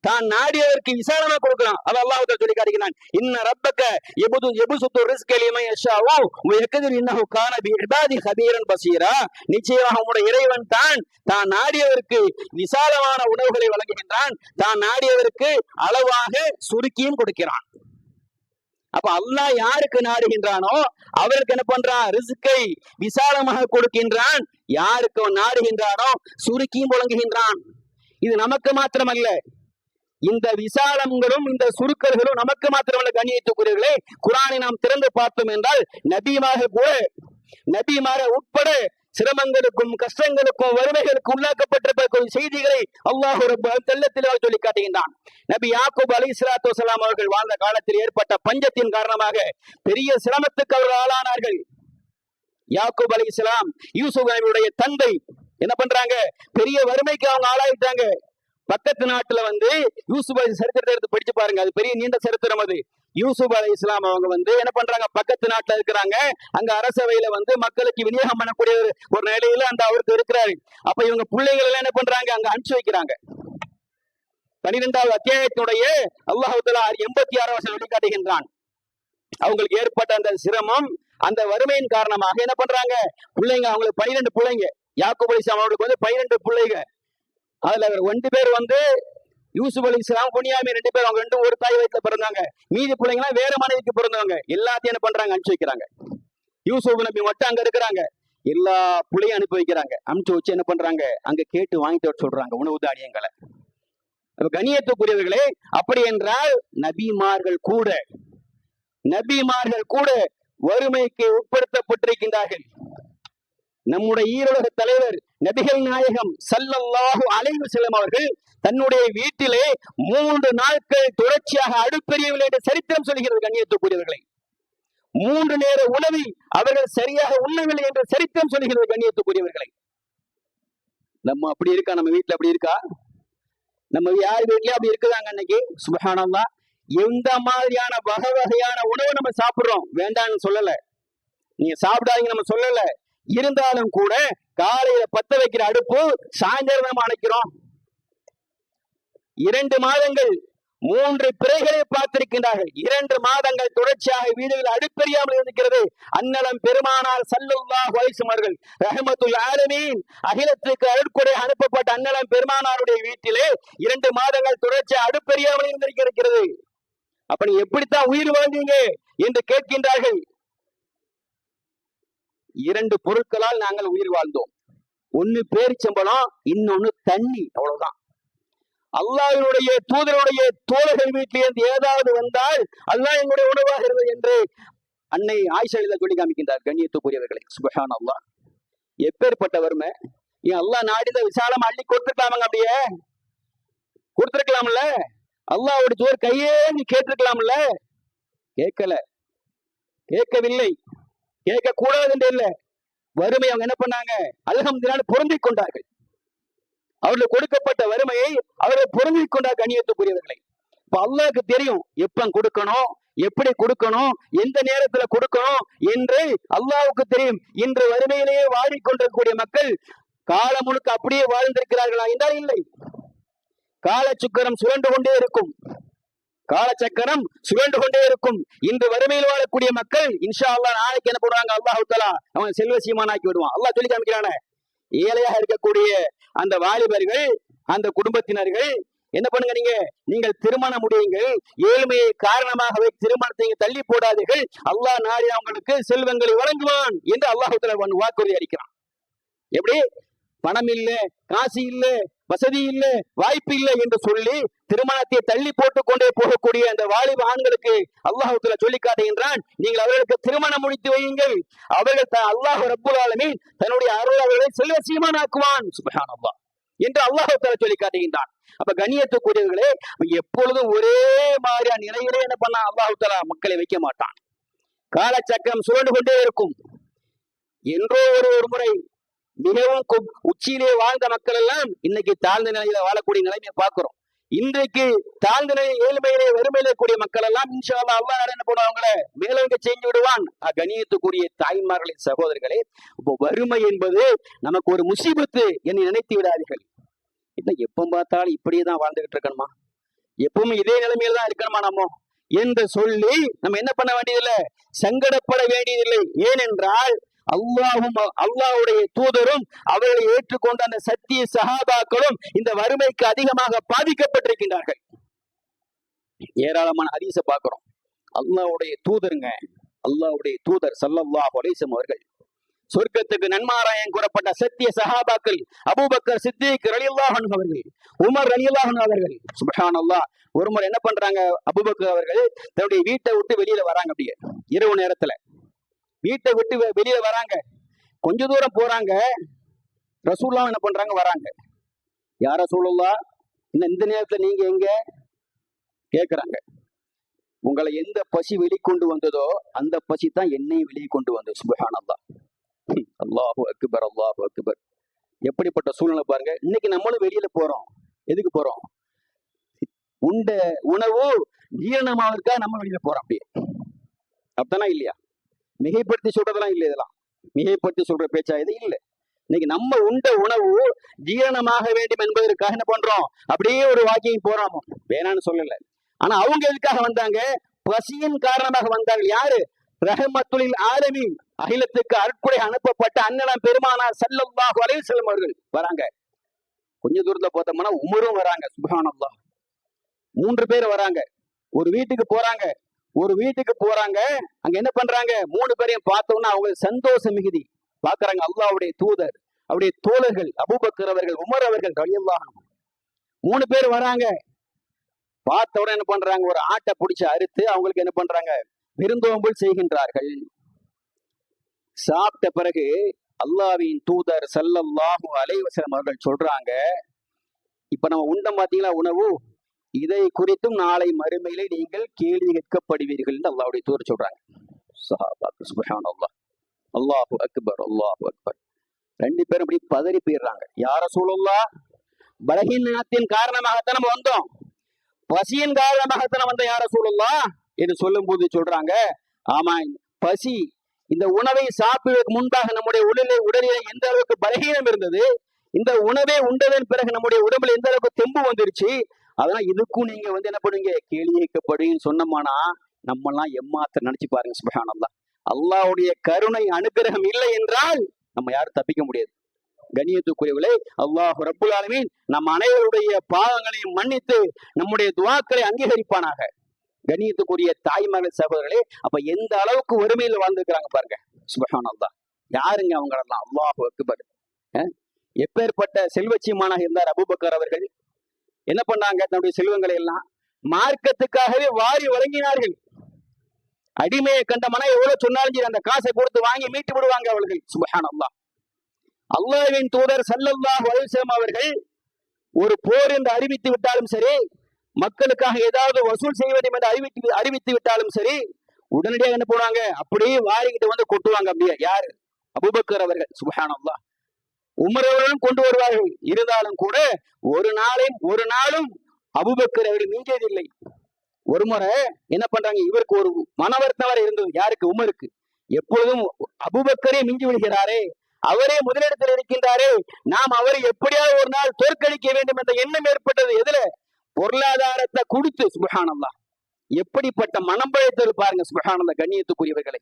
தான் நாடியவருக்கு விசாரணை கொடுக்கிறான். அது அல்லாஹ் சொல்லி காட்டுகிறான். இன்ன ரப்பக யபசுத்து ரிஸ்க லிமன் யஷாஉ வ யக்திரு இன்னஹு கான பிஇபாதி கபீரன் பஸீரா. நிச்சயமாக உம்முடைய இறைவன் தான் நாடியவருக்கு விசாலமான உணவுகளை வழங்குகின்றான், தான் நாடியவருக்கு அளவாக சுருக்கியும் கொடுக்கிறான். அப்ப அல்லாஹ் யாருக்கு நாடுகின்றானோ அவருக்கு என்ன பண்றான்? ரிஸ்கை விசாலமாக கொடுக்கின்றான். யாருக்கு நாடுகின்றானோ சுருக்கியும் வழங்குகின்றான். இது நமக்கு மாத்திரமல்ல, இந்த விசாலங்களும் இந்த சுருக்கல்களும் நமக்கு மாத்திரமல்ல. கண்ணியத்துக்குரியவர்களே, குர்ஆனை நாம் திறந்து பார்த்தோம் என்றால் நபிமார உட்பட சிரமங்களுக்கும் கஷ்டங்களுக்கும் வறுமைகளுக்கும் உள்ளாக்கப்பட்டிருக்க செய்திகளை அல்லாஹ் தெள்ளத்திலாக சொல்லி காட்டுகின்றான். நபி யாக்கூப் அலைஹிஸ்ஸலாத்து வஸலாம் அவர்கள் வாழ்ந்த காலத்தில் ஏற்பட்ட பஞ்சத்தின் காரணமாக பெரிய சிரமத்துக்கு அவர்கள் ஆளானார்கள். யாக்கூப் அலைஹிஸ்ஸலாம், யூசுப் நபியுடைய தந்தை, என்ன பண்றாங்க? பெரிய வறுமைக்கு அவங்க ஆளாயிட்டாங்க. பக்கத்து நாட்டுல யூசுப் அலி சரித்திரத்தை எடுத்து படிச்சு பாருங்க, அது பெரிய நீண்ட சரித்திரம். அது யூசுப் அலைஹிஸ்ஸலாம் அவங்க என்ன பண்றாங்க? பக்கத்து நாட்டுல இருக்கிறாங்க. அங்க அரசவையில மக்களுக்கு விநியோகம் பண்ணக்கூடிய ஒரு நிலையில அந்த அவருக்கு இருக்கிறாரு. அப்ப இவங்க பிள்ளைகள் எல்லாம் என்ன பண்றாங்க? அங்க அனுப்பிச்சு வைக்கிறாங்க. 12வது அத்தியாயத்தினுடைய அல்லாஹ் தஆலா 86வது வசனம் வெளிக்காட்டுகின்றான். அவங்களுக்கு ஏற்பட்ட அந்த சிரமம், அந்த வறுமையின் காரணமாக என்ன பண்றாங்க? பிள்ளைங்க, அவங்களுக்கு 12 பிள்ளைங்க. யாக்கூப் அலைஹிஸ்ஸலாம் அவங்களுக்கு 12 பிள்ளைங்க. அதுல 2 பேர் யூசுப் அலைஹிஸ்ஸலாம், புனியாமீன் 2 பேர், அவங்க 2 ஒரு தாய் வயிற்றுல பிறந்தாங்க. மீதி பிள்ளைங்களாம் வேற மனைவிக்கு பிறந்தவங்க. எல்லாத்தையும் என்ன பண்றாங்க? அனுப்பிச்சு வைக்கிறாங்க. யூசுப் நபி மட்டும் அங்க இருக்கிறாங்க. எல்லா புள்ளையும் அனுப்பி வைக்கிறாங்க. அனுப்பிச்சு வச்சு என்ன பண்றாங்க? அங்க கேட்டு வாங்கிட்டு வர சொல்றாங்க உணவு தானியங்களை. கண்ணியத்துக்குரியவர்களே, அப்படி என்றால் நபிமார்கள் கூட வறுமைக்கு உட்படுத்தப்பட்டிருக்கின்றார்கள். நம்முடைய ஈரோலக தலைவர் நபிகள் நாயகம் ஸல்லல்லாஹு அலைஹி வஸல்லம் அவர்கள் தன்னுடைய வீட்டிலே 3 நாட்கள் தொடர்ச்சியாக அடுப்பெரியவில்லை என்று சரித்திரம் சொல்கிறது. கண்ணியத்துக்குரியவர்களை, 3 நேர உணவை அவர்கள் சரியாக உண்ணவில்லை என்று சரித்திரம் சொல்கிறது. கண்ணியத்துக்குரியவர்களை, நம்ம அப்படி இருக்கா? நம்ம வீட்டுல அப்படி இருக்கா? நம்ம யார் வீட்லயும் அப்படி இருக்குதாங்க? அன்னைக்கு சுப்ஹானல்லாஹ், எந்த மாதிரியான வகையான உணவு நம்ம சாப்பிடுறோம்? வேண்டாம்னு சொல்லல, நீங்க சாப்பிடாதீங்க நம்ம சொல்லல. இருந்தாலும் கூட காலையில பத்த வைக்கிற அடுப்பு சாயந்தரம் நம்ம அணைக்கிறோம். 2 மாதங்கள் 3 பிறைகளை பார்த்திருக்கின்றார்கள். 2 மாதங்கள் தொடர்ச்சியாக வீடுகள் அடுப்பெரியாமல் இருக்கிறது. அன்னலம் பெருமானார் ஸல்லல்லாஹு அலைஹி வஸல்லம் அவர்கள் ரஹ்மத்துல் ஆலமீன், அகிலத்துக்கு அருட்கொடை அனுப்பப்பட்ட அன்னலம் பெருமானாருடைய வீட்டிலே 2 மாதங்கள் தொடர்ச்சியாக அடுப்பெரியாமல் இருந்திருக்கிறது. அப்ப நீ எப்படித்தான் உயிர் வாழ்ந்தீங்க என்று கேட்கின்றார்கள். 2 பொருட்களால் நாங்கள் உயிர் வாழ்ந்தோம். ஒன்னு பேரிச்சம்பழம், இன்னொன்னு தண்ணி. அவ்வளவுதான். அல்லாஹ்வுடைய தூதருடைய தோழர்கள் வீட்டிலிருந்து ஏதாவது வந்தால் அதுதான் எங்களுடைய உணவாக இருந்தது என்று அன்னை ஆயிஷா சொல்லி காமிக்கின்றார். கண்ணியத்துக்குரியவர்களை, சுப்ஹானல்லாஹ், எப்பேற்பட்ட வறுமை! ஏன் அல்லாஹ் நாடித விசாலமா அள்ளி கொடுத்துருக்கலாமாங்க? அப்படியே கொடுத்துருக்கலாம்ல. அல்லாஹ்வுடைய தூதர் கையே கேட்டிருக்கலாம்ல, கேட்கல, கேட்கவில்லை, கேட்க கூடாது என்று இல்ல. வறுமை அவங்க என்ன பண்ணாங்க? அல்ஹம்துலில்லாஹ் பொருந்திக் கொண்டார்கள். அவர்களுக்கு கொடுக்கப்பட்ட வறுமையை அவர்கள் பொருந்திக் கொண்டார். கண்ணியத்துக்குரியவர்களை, இப்ப அல்லாஹ்வுக்கு தெரியும் எப்ப கொடுக்கணும், எப்படி கொடுக்கணும், எந்த நேரத்துல கொடுக்கணும் என்று அல்லாஹ்வுக்கு தெரியும். இன்று வறுமையிலேயே வாடிக்கொண்டிருக்கக்கூடிய மக்கள் காலம் முழுக்க அப்படியே வாழ்ந்திருக்கிறார்களா என்றால் இல்லை. காலச்சக்கரம் சுழண்டு கொண்டே இருக்கும், காலச்சக்கரம் சுழண்டு கொண்டே இருக்கும். இன்று வறுமையில் வாழக்கூடிய மக்கள் இன்ஷா அல்லாஹ் நாளைக்கு என்ன பண்ணுவாங்க? அல்லாஹ் தஆலா அவங்க செல்வ சீமானாக்கி விடுவான். அல்லாஹ் சொல்லி காமிக்கிறானே, ஏழையாக இருக்கக்கூடிய அந்த வாலிபர்கள், அந்த குடும்பத்தினர்கள் என்ன பண்ணுங்க, நீங்கள் திருமணம் முடியுங்கள், ஏழ்மையை காரணமாக வைத்து திருமணத்தை தள்ளி போடாதீர்கள், அல்லாஹ் நாடி அவங்களுக்கு செல்வங்களை வழங்குவான் என்று அல்லாஹ் தஆலா வாக்குறுதி அளிக்கிறான். எப்படி? பணம் இல்ல, காசு இல்ல, வசதி இல்ல, வாய்ப்பு இல்லை என்று சொல்லி திருமணத்தை தள்ளி போட்டுக் கொண்டே போகக்கூடிய அந்த வாலிப ஆண்களுக்கு அல்லாஹ் தஆலா சொல்லி காட்டுகின்றான், நீங்கள் அவர்களுக்கு திருமணம் முடித்து வையுங்கள், அவர்கள் அல்லாஹ் ரப்புல் ஆலமீன் தன்னுடைய அருள் அவர்களை செல்வ சீமானாக்குவான். சுப்ஹானல்லாஹ் என்று அல்லாஹ் தஆலா சொல்லி காட்டுகின்றான். அப்ப கண்ணியத்துக்குரியவர்களே, எப்பொழுதும் ஒரே மாதிரியான நிலையிலே என்ன பண்ண அல்லாஹ் தஆலா மக்களை வைக்க மாட்டான். காலச்சக்கரம் சுழண்டு கொண்டே இருக்கும். என்றோ ஒரு முறை மிகவும் உச்சியிலே வாழ்ந்த மக்கள் எல்லாம் இன்னைக்கு தாழ்ந்த நிலையில வாழக்கூடிய நிலைமையை பார்க்கிறோம். இன்றைக்கு தாழ்ந்த நிலை, ஏழ்மையிலே, வறுமையிலே கூடிய மக்கள் எல்லாம் இன்ஷா அல்லாஹ் அல்லாஹ் என்ன பண்ணுவாங்களே மேலோங்க செஞ்சு விடுவான். கண்ணியத்துக்குரிய தாய்மார்களின் சகோதரர்களே, இப்போ வறுமை என்பது நமக்கு ஒரு முசீபத்து என்று நினைத்து விடாதீர்கள். இன்னும் எப்ப பார்த்தாலும் இப்படியேதான் வாழ்ந்துகிட்டு இருக்கணுமா, எப்பவுமே இதே நிலைமையில தான் இருக்கணுமா நம்ம என்று சொல்லி நம்ம என்ன பண்ண வேண்டியதில்லை, சங்கடப்பட வேண்டியதில்லை. ஏனென்றால் அல்லாஹ்வுடைய தூதரும் அவர்களை ஏற்றுக்கொண்ட அந்த சத்திய சஹாபாக்களும் இந்த வறுமைக்கு அதிகமாக பாதிக்கப்பட்டிருக்கின்றார்கள். ஏராளமான ஹதீஸை பார்க்கிறோம். அல்லாஹ்வுடைய தூதருங்க, அல்லாஹ்வுடைய தூதர் ஸல்லல்லாஹு அலைஹி வஸல்லம் அவர்கள் சொர்க்கத்துக்கு நன்மாராயம் கூறப்பட்ட சத்திய சஹாபாக்கள் அபூபக்கர் சித்திக் ரலியல்லாஹு அன்ஹு அவர்கள், உமர் ரலியல்லாஹு அன்ஹு அவர்கள். சுப்ஹானல்லாஹ், ஒரு முறை என்ன பண்றாங்க, அபூபக்கர் அவர்கள் தன்னுடைய வீட்டை விட்டு வெளியில வராங்க. அப்படியே இரவு நேரத்துல வீட்டை விட்டு வெளியில வராங்க. கொஞ்ச தூரம் போறாங்க, ரசூலுல்லாஹ் என்ன பண்றாங்க, வராங்க. யார் ரசூலுல்லாஹ், இந்த நேரத்துல நீங்க எங்க கேக்குறாங்க. உங்களை எந்த பசி வெளிக்கொண்டு வந்ததோ அந்த பசி தான் என்னையும் வெளியே கொண்டு வந்தது. சுப்ஹானல்லாஹ், அல்லாஹு அக்பர், அல்லாஹு அக்பர். எப்படிப்பட்ட சூழ்நிலை பாருங்க. இன்னைக்கு நம்மளும் வெளியில போறோம். எதுக்கு போறோம்? உண்ட உணவு ஜீரணமாவதற்காக நம்ம வெளியில போறோம். அப்படியே அப்படித்தானா இல்லையா? மிகைப்படுத்தி சொல்றதெல்லாம் இல்லை, இதெல்லாம் மிகைப்படுத்தி சொல்ற பேச்சா இது இல்லை. இன்னைக்கு நம்ம உண்ட உணவு ஜீரணமாக வேண்டும் என்பதற்காக என்ன பண்றோம், அப்படியே ஒரு வாக்கியம் போறாமோ, வேணான்னு சொல்லல. ஆனா அவங்க எதுக்காக வந்தாங்க? பசியின் காரணமாக வந்தாங்க. யாரு? ரஹ்மத்துல் ஆலமீன், அகிலத்துக்கு அருட்கொடை அனுப்பப்பட்ட அண்ணன் பெருமானார் ஸல்லல்லாஹு அலைஹி வஸல்லம் அவர்கள் வராங்க. கொஞ்ச தூரத்துல பார்த்தோம்னா உமரும் வராங்க. சுப்ஹானல்லாஹ், 3 பேர் வராங்க. ஒரு வீட்டுக்கு போறாங்க. அங்க என்ன பண்றாங்க, 3 பேரையும் பார்த்தோம்னா அவங்களுக்கு சந்தோஷம் மிகுதி. பாக்குறாங்க அல்லாஹ்வுடைய தூதர், அவருடைய தோழர்கள் அபூபக்கர் அவர்கள், உமர் அவர்கள் ரலியல்லாஹு அன்ஹு. 3 பேர் வராங்க. பார்த்த உடனே என்ன பண்றாங்க, ஒரு ஆட்டை பிடிச்சு அறுத்து அவங்களுக்கு என்ன பண்றாங்க, விருந்தோம்பல் செய்கின்றார்கள். சாப்பிட்ட பிறகு அல்லாஹ்வின் தூதர் ஸல்லல்லாஹு அலைஹி வஸல்லம் அவர்கள் சொல்றாங்க, இப்ப நம்ம உண்டம் பாத்தீங்களா உணவு, இதை குறித்தும் நாளை மறுமையிலே நீங்கள் கேள்வி கேட்கப்படுவீர்கள் என்று அல்லாஹ்வுடைய தூதர் சொல்றாங்க. சஹாபாக்கள் சுப்ஹானல்லாஹ், அல்லாஹு அக்பர், அல்லாஹு அக்பர். 2 பேரும் அப்படி பதறி போயிடுறாங்க. யா ரசூலுல்லாஹ், பலகீனத்தின் காரணமாகத்தான் நம்ம வந்தோம், பசியின் காரணமாகத்தான் வந்த யா ரசூலுல்லாஹ் என்று சொல்லும் போது சொல்றாங்க, ஆமா, பசி, இந்த உணவை சாப்பிடுவதற்கு முன்பாக நம்முடைய உடலிலே எந்த அளவுக்கு பலகீனம் இருந்தது, இந்த உணவை உண்டதன் பிறகு நம்முடைய உடம்புல எந்த அளவுக்கு தெம்பு வந்துருச்சு, அதனால இதுக்கும் நீங்க என்ன பண்ணுவீங்க, கேள்வி கேட்கப்படுன்னு சொன்னோம்னா நம்ம எல்லாம் எம்மாத்திரம் நினைச்சு பாருங்க. சுப்ஹானல்லாஹ், அல்லாஹ்வுடைய கருணை அனுகிரகம் இல்லை என்றால் நம்ம யாரும் தப்பிக்க முடியாது. கண்ணியத்துக்குரியவர்களே, அல்லாஹ் ரப்புல் ஆலமீன் நம் அனைவருடைய பாவங்களையும் மன்னித்து நம்முடைய துஆக்களை அங்கீகரிப்பானாக. கண்ணியத்துக்குரிய தாய்மார்கள் சகோதரர்களே, அப்ப எந்த அளவுக்கு வறுமையில் வாழ்ந்துக்கிறாங்க பாருங்க. சுப்ஹானல்லாஹ், யாருங்க அவங்க எல்லாம்? அல்லாஹு அக்பர். எப்பேற்பட்ட செல்வச்சியமானாக இருந்தார் அபூபக்கர் அவர்கள். என்ன பண்ணாங்க, தன்னுடைய செல்வங்களை எல்லாம் மார்க்கத்துக்காகவே வாரி வழங்கினார்கள். அடிமையை கண்ட மன எவ்வளவு சொன்னாலும் அந்த காசை கொடுத்து வாங்கி மீட்டு விடுவாங்க அவர்கள். சுப்ஹானல்லாஹ், அல்லாஹ்வின் தூதர் ஸல்லல்லாஹு அலைஹி வஸல்லம் அவர்கள் ஒரு போர் என்று அறிவித்து விட்டாலும் சரி, மக்களுக்காக ஏதாவது வசூல் செய்ய வேண்டும் என்று அறிவித்து விட்டாலும் சரி, உடனடியாக என்ன போனாங்க, அப்படியே வாரிக்கிட்டு வந்து கொட்டுவாங்க. அப்படியே யாரு? அபூபக்கர் அவர்கள். சுப்ஹானல்லாஹ். உமர் அவர்களும் கொண்டு வருவார்கள். இருந்தாலும் கூட ஒரு நாளும் அபூபக்கர் அவர்கள் மிஞ்சதில்லை. ஒரு முறை என்ன பண்றாங்க, இவருக்கு ஒரு மனவர்த்தவரை இருந்தது. யாருக்கு? உமருக்கு. எப்பொழுதும் அபூபக்கரே மிஞ்சி விடுகிறாரே, அவரே முதலிடத்தில் இருக்கின்றாரே, நாம் அவரை எப்படியாவது ஒரு நாள் தோற்கடிக்க வேண்டும் என்ற எண்ணம் ஏற்பட்டது. எதுல? பொருளாதாரத்தை கொடுத்து. சுப்ஹானல்லாஹ். எப்படிப்பட்ட மனம் படைத்தல் பாருங்க. சுப்ஹானல்லாஹ். கண்ணியத்துக்குரியவர்களை,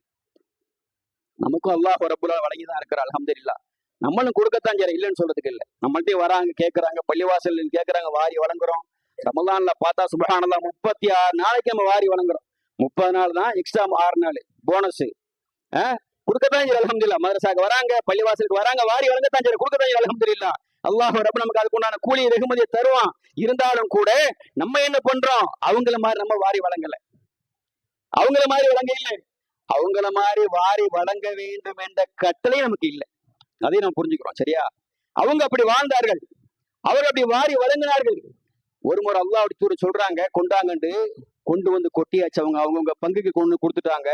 நமக்கும் அல்லாஹ் ரப்புல் வழங்கிதான் இருக்கிறார். அல்ஹம்துலில்லாஹ். நம்மளும் கொடுக்கத்தான் செய்யற, இல்லைன்னு சொல்றதுக்கு இல்லை. நம்மள்ட்டே வராங்க, கேட்கறாங்க, பள்ளிவாசல் கேட்கறாங்க, வாரி வழங்குறோம். ரமலான்ல பார்த்தா சுப்ஹானல்லாஹ் 36 நாளைக்கு நம்ம வாரி வழங்குறோம். 30 நாள் தான், எக்ஸ்ட்ரா 6 நாள் போனஸ் கொடுக்கத்தான் செய்யற. அல்ஹம்துலில்லாஹ். மதரசாக்கு வராங்க, பள்ளிவாசலுக்கு வராங்க, வாரி வழங்கத்தான் செய்யற, கொடுக்கத்தான் செய்யற. அல்ஹம்துலில்லாஹ். அல்லாஹ் ரப் நமக்கு அதுக்கு உண்டான கூலி வெகுமதியை தருவான். இருந்தாலும் கூட நம்ம என்ன பண்றோம், அவங்கள மாதிரி நம்ம வாரி வழங்கல, அவங்கள மாதிரி வழங்க இல்லை, அவங்கள மாதிரி வாரி வழங்க வேண்டும் என்ற கட்டளை நமக்கு இல்லை. அதையும் நம்ம புரிஞ்சுக்கிறோம். சரியா? அவங்க அப்படி வாழ்ந்தார்கள், அவர் அப்படி வாரி வழங்கினார்கள். ஒரு முறை அல்லாஹ் அப்படி சொல்றாங்க, கொண்டாங்கண்டு கொண்டு வந்து கொட்டியாச்சு. அவங்கவுங்க பங்குக்கு கொண்டு கொடுத்துட்டாங்க.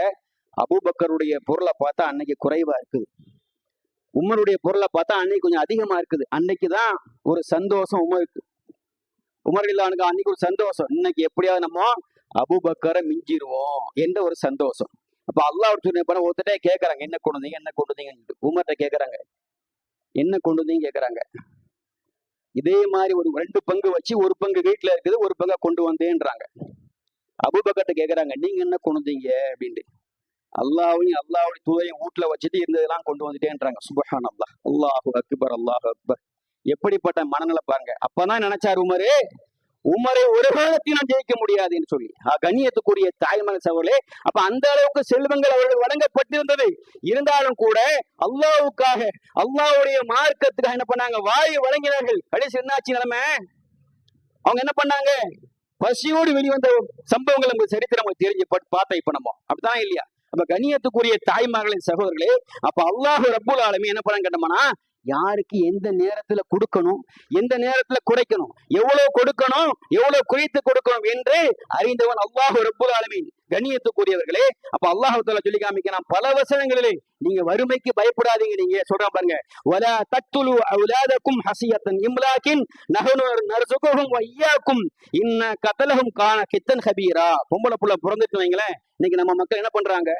அபூபக்கருடைய பொருளை பார்த்தா அன்னைக்கு குறைவா இருக்குது, உமருடைய பொருளை பார்த்தா அன்னைக்கு கொஞ்சம் அதிகமா இருக்குது. அன்னைக்குதான் ஒரு சந்தோஷம் உமருக்கு. உமர் இல்லானுக்கு அன்னைக்கு ஒரு சந்தோஷம், இன்னைக்கு எப்படியாவது நம்ம அபூபக்கரை மிஞ்சிருவோம் என்ற ஒரு சந்தோஷம். அப்ப அல்லாஹ் ஒருத்தட்டே கேட்கறாங்க, என்ன கொண்டு வந்தீங்க? உமர்கிட்ட கேட்கறாங்க, என்ன கொண்டு வந்தீங்க கேட்கறாங்க. இதே மாதிரி ஒரு 2 பங்கு வச்சு, ஒரு பங்கு வீட்டுல இருக்குது, ஒரு பங்கா கொண்டு வந்தேன்றாங்க. அபூபக்கர்ட்ட கேட்கறாங்க, நீங்க என்ன கொண்டு வந்தீங்க அப்படின்ட்டு. அல்லாஹ்வுடைய தூதையும் வீட்டுல வச்சுட்டு இருந்ததெல்லாம் கொண்டு வந்துட்டேன்றாங்க. சுப்ஹானல்லாஹ். அல்லாஹு அக்பர், அல்லாஹு அக்பர். எப்படிப்பட்ட மனநிலை பாருங்க. அப்பதான் நினைச்சாரு உமரை ஒரு காலத்தையும் நான் ஜெயிக்க முடியாதுன்னு சொல்லி. கண்ணியத்துக்குரிய தாய்மன சகோதரர்களே, அப்ப அந்த அளவுக்கு செல்வங்கள் அவர்கள் வழங்கப்பட்டிருந்தது. இருந்தாலும் கூட அல்லாஹ்வுக்காக, அல்லாஹ்வுடைய மார்க்கத்துக்காக என்ன பண்ணாங்க, வாரி வழங்கினார்கள். கடைசி என்னாச்சு நிலைமை? அவங்க என்ன பண்ணாங்க, பசியோடு வெளிவந்த சம்பவங்கள் நமக்கு சரித்திரம் தெரிஞ்சு பார்த்தா இப்ப நம்ம அப்படித்தான் இல்லையா? அப்ப கண்ணியத்துக்குரிய தாய்மார்களின் சகோதரர்களே, அப்ப அல்லாஹ் ரப்புல் ஆலமீன் என்ன பண்ண கேட்டோம்னா, யாருக்கு எந்த நேரத்துல கொடுக்கணும், எந்த நேரத்துல குறைக்கணும், எவ்வளவு கொடுக்கணும், எவ்வளவு குறைத்து கொடுக்கணும் என்று அறிந்தவன் அல்லாஹ் ரப்புல் ஆலமீன். கண்ணியத்துக்குரியவர்களே, அப்ப அல்லாஹ் தஆலா சொல்லி காமிக்கிறான் பல வசனங்களிலே, நீங்க வறுமைக்கு பயப்படாதீங்க. நீங்க சொல்றான் பாருங்க, வலா தக்துலு அவுலாதக்கும் ஹஸியத்தன் இம்லாகின் நஹனு நர்சுகுஹும் வ இய்யாக்கும் இன்ன கதலஹும் கான கித்தன் கபீரா. பொம்பளை புள்ள பிறந்துட்டு வைங்களேன், இன்னைக்கு நம்ம மக்கள் என்ன பண்றாங்க,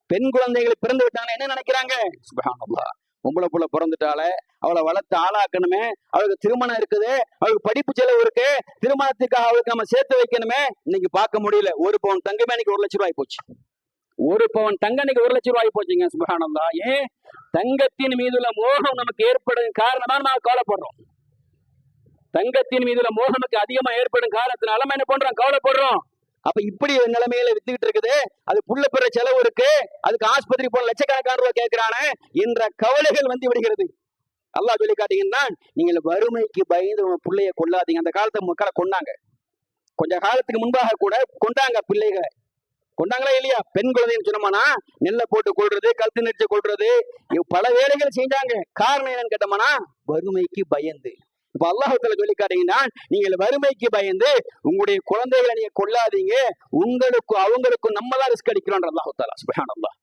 பெண் குழந்தைகளை பிறந்து விட்டாங்க, என்ன நினைக்கிறாங்க? சுப்ஹானல்லாஹ். பொம்பளை புள்ள பிறந்துட்டால அவளை வளர்த்து ஆளாக்கணுமே, அவளுக்கு திருமணம் இருக்குது, அவளுக்கு படிப்பு செலவு இருக்கு, திருமணத்துக்காக அவளுக்கு நம்ம சேர்த்து வைக்கணுமே. இன்னைக்கு பார்க்க முடியல. ஒரு பவுன் தங்கமே இன்னைக்கு 1 லட்சம் ரூபாய் போச்சு. ஒரு பவுன் தங்கம் இன்னைக்கு 1 லட்சம் ரூபாய் போச்சுங்க. சுப்ஹானல்லாஹ். ஏன்? தங்கத்தின் மீதுள்ள மோகம் நமக்கு ஏற்படும் காரணமா நம்ம கவலைப்படுறோம். தங்கத்தின் மீதுள்ள மோகம் நமக்கு அதிகமா ஏற்படும் காரணத்தினால நம்ம என்ன பண்றோம், கவலைப்படுறோம். அப்ப இப்படி நிலைமையில வித்துக்கிட்டு இருக்குது, அது புள்ள பெற செலவு இருக்கு, அதுக்கு ஆஸ்பத்திரி போன லட்சக்கணக்கான ரூபாய் கேட்கிறானே என்ற கவலைகள் வந்து விடுகிறது. அல்லாஹ் சொல்லி காட்டீங்கன்னா, நீங்கள் வறுமைக்கு பயந்து உங்க பிள்ளைய கொள்ளாதீங்க. அந்த காலத்தை மக்களை கொண்டாங்க, கொஞ்ச காலத்துக்கு முன்பாக கூட கொண்டாங்க, பிள்ளைகளை கொண்டாங்களா இல்லையா? பெண் குழந்தைன்னு சொன்னோம்னா நெல்லை போட்டு கொள்றது, கழுத்து நெரிச்சு கொள்றது, பல வேலைகள் செஞ்சாங்க. காரணம் என்னன்னு கேட்டோம்னா, வறுமைக்கு பயந்து. இப்ப அல்லாஹ் தஆலா சொல்லி காட்டீங்கன்னா, நீங்கள் வறுமைக்கு பயந்து உங்களுடைய குழந்தைகளை நீங்க கொள்ளாதீங்க, உங்களுக்கும் அவங்களுக்கும் நம்ம தான் ரிஸ்க் அடிக்கிறோம். அல்லாஹ் தஆலா சுப்ஹானல்லாஹ்.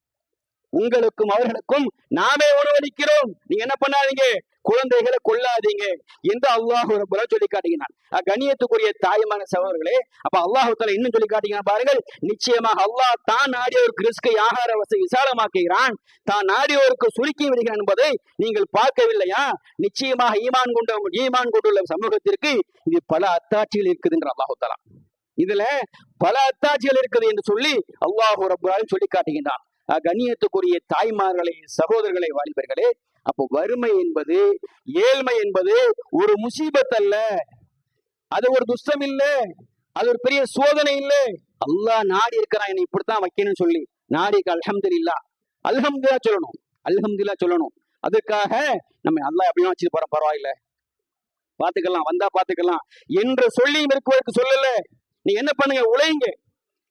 உங்களுக்கும் அவர்களுக்கும் நாமே உணவளிக்கிறோம், நீங்க என்ன பண்ணாதீங்க, குழந்தைகளை கொள்ளாதீங்க என்று அல்லாஹ் ரப்பல் சொல்லி காட்டுகிறான். கண்ணியத்துக்குரிய தாய்மான சகோதரர்களே, அப்ப அல்லாஹ் தஆலா இன்னும் சொல்லி காட்டுகிறான் பாருங்கள், நிச்சயமாக அல்லாஹ் தான் நாடியோருக்கு ரிஸ்கை ஆகார வசதி விசாலமாக்குகிறான், தான் நாடியோருக்கு சுருக்கி விடுகிறான் என்பதை நீங்கள் பார்க்கவில்லையா? நிச்சயமாக ஈமான் கொண்டுள்ள சமூகத்திற்கு இது பல அத்தாட்சிகள் இருக்குதுன்ற அல்லாஹ் தஆலா. இதுல பல அத்தாட்சிகள் இருக்குது என்று சொல்லி அல்லாஹ் ரப்பல் சொல்லி காட்டுகின்றான். கண்ணியத்துக்குரிய தாய்மார்களே, சகோதரர்களே, வாலிபர்களே, அப்போ வறுமை என்பது, ஏழ்மை என்பது ஒரு முசீபத் அல்ல, அது ஒரு துஷ்டம் இல்ல, அது ஒரு பெரிய சோதனை இல்ல. அல்லாஹ் நாடி இருக்கிறான் என்னை இப்படித்தான் வைக்கணும்னு சொல்லி நாடிக்கு அல்ஹம்துலில்லாஹ் சொல்லணும், அல்ஹம்துலில்லாஹ் சொல்லணும். அதுக்காக நம்ம அல்லாஹ் எப்படியும் வச்சுட்டு போறோம், பரவாயில்ல, பாத்துக்கலாம், வந்தா பாத்துக்கலாம் என்று சொல்லி இருக்குவதற்கு சொல்லல. நீங்க என்ன பண்ணுங்க, உழைங்க,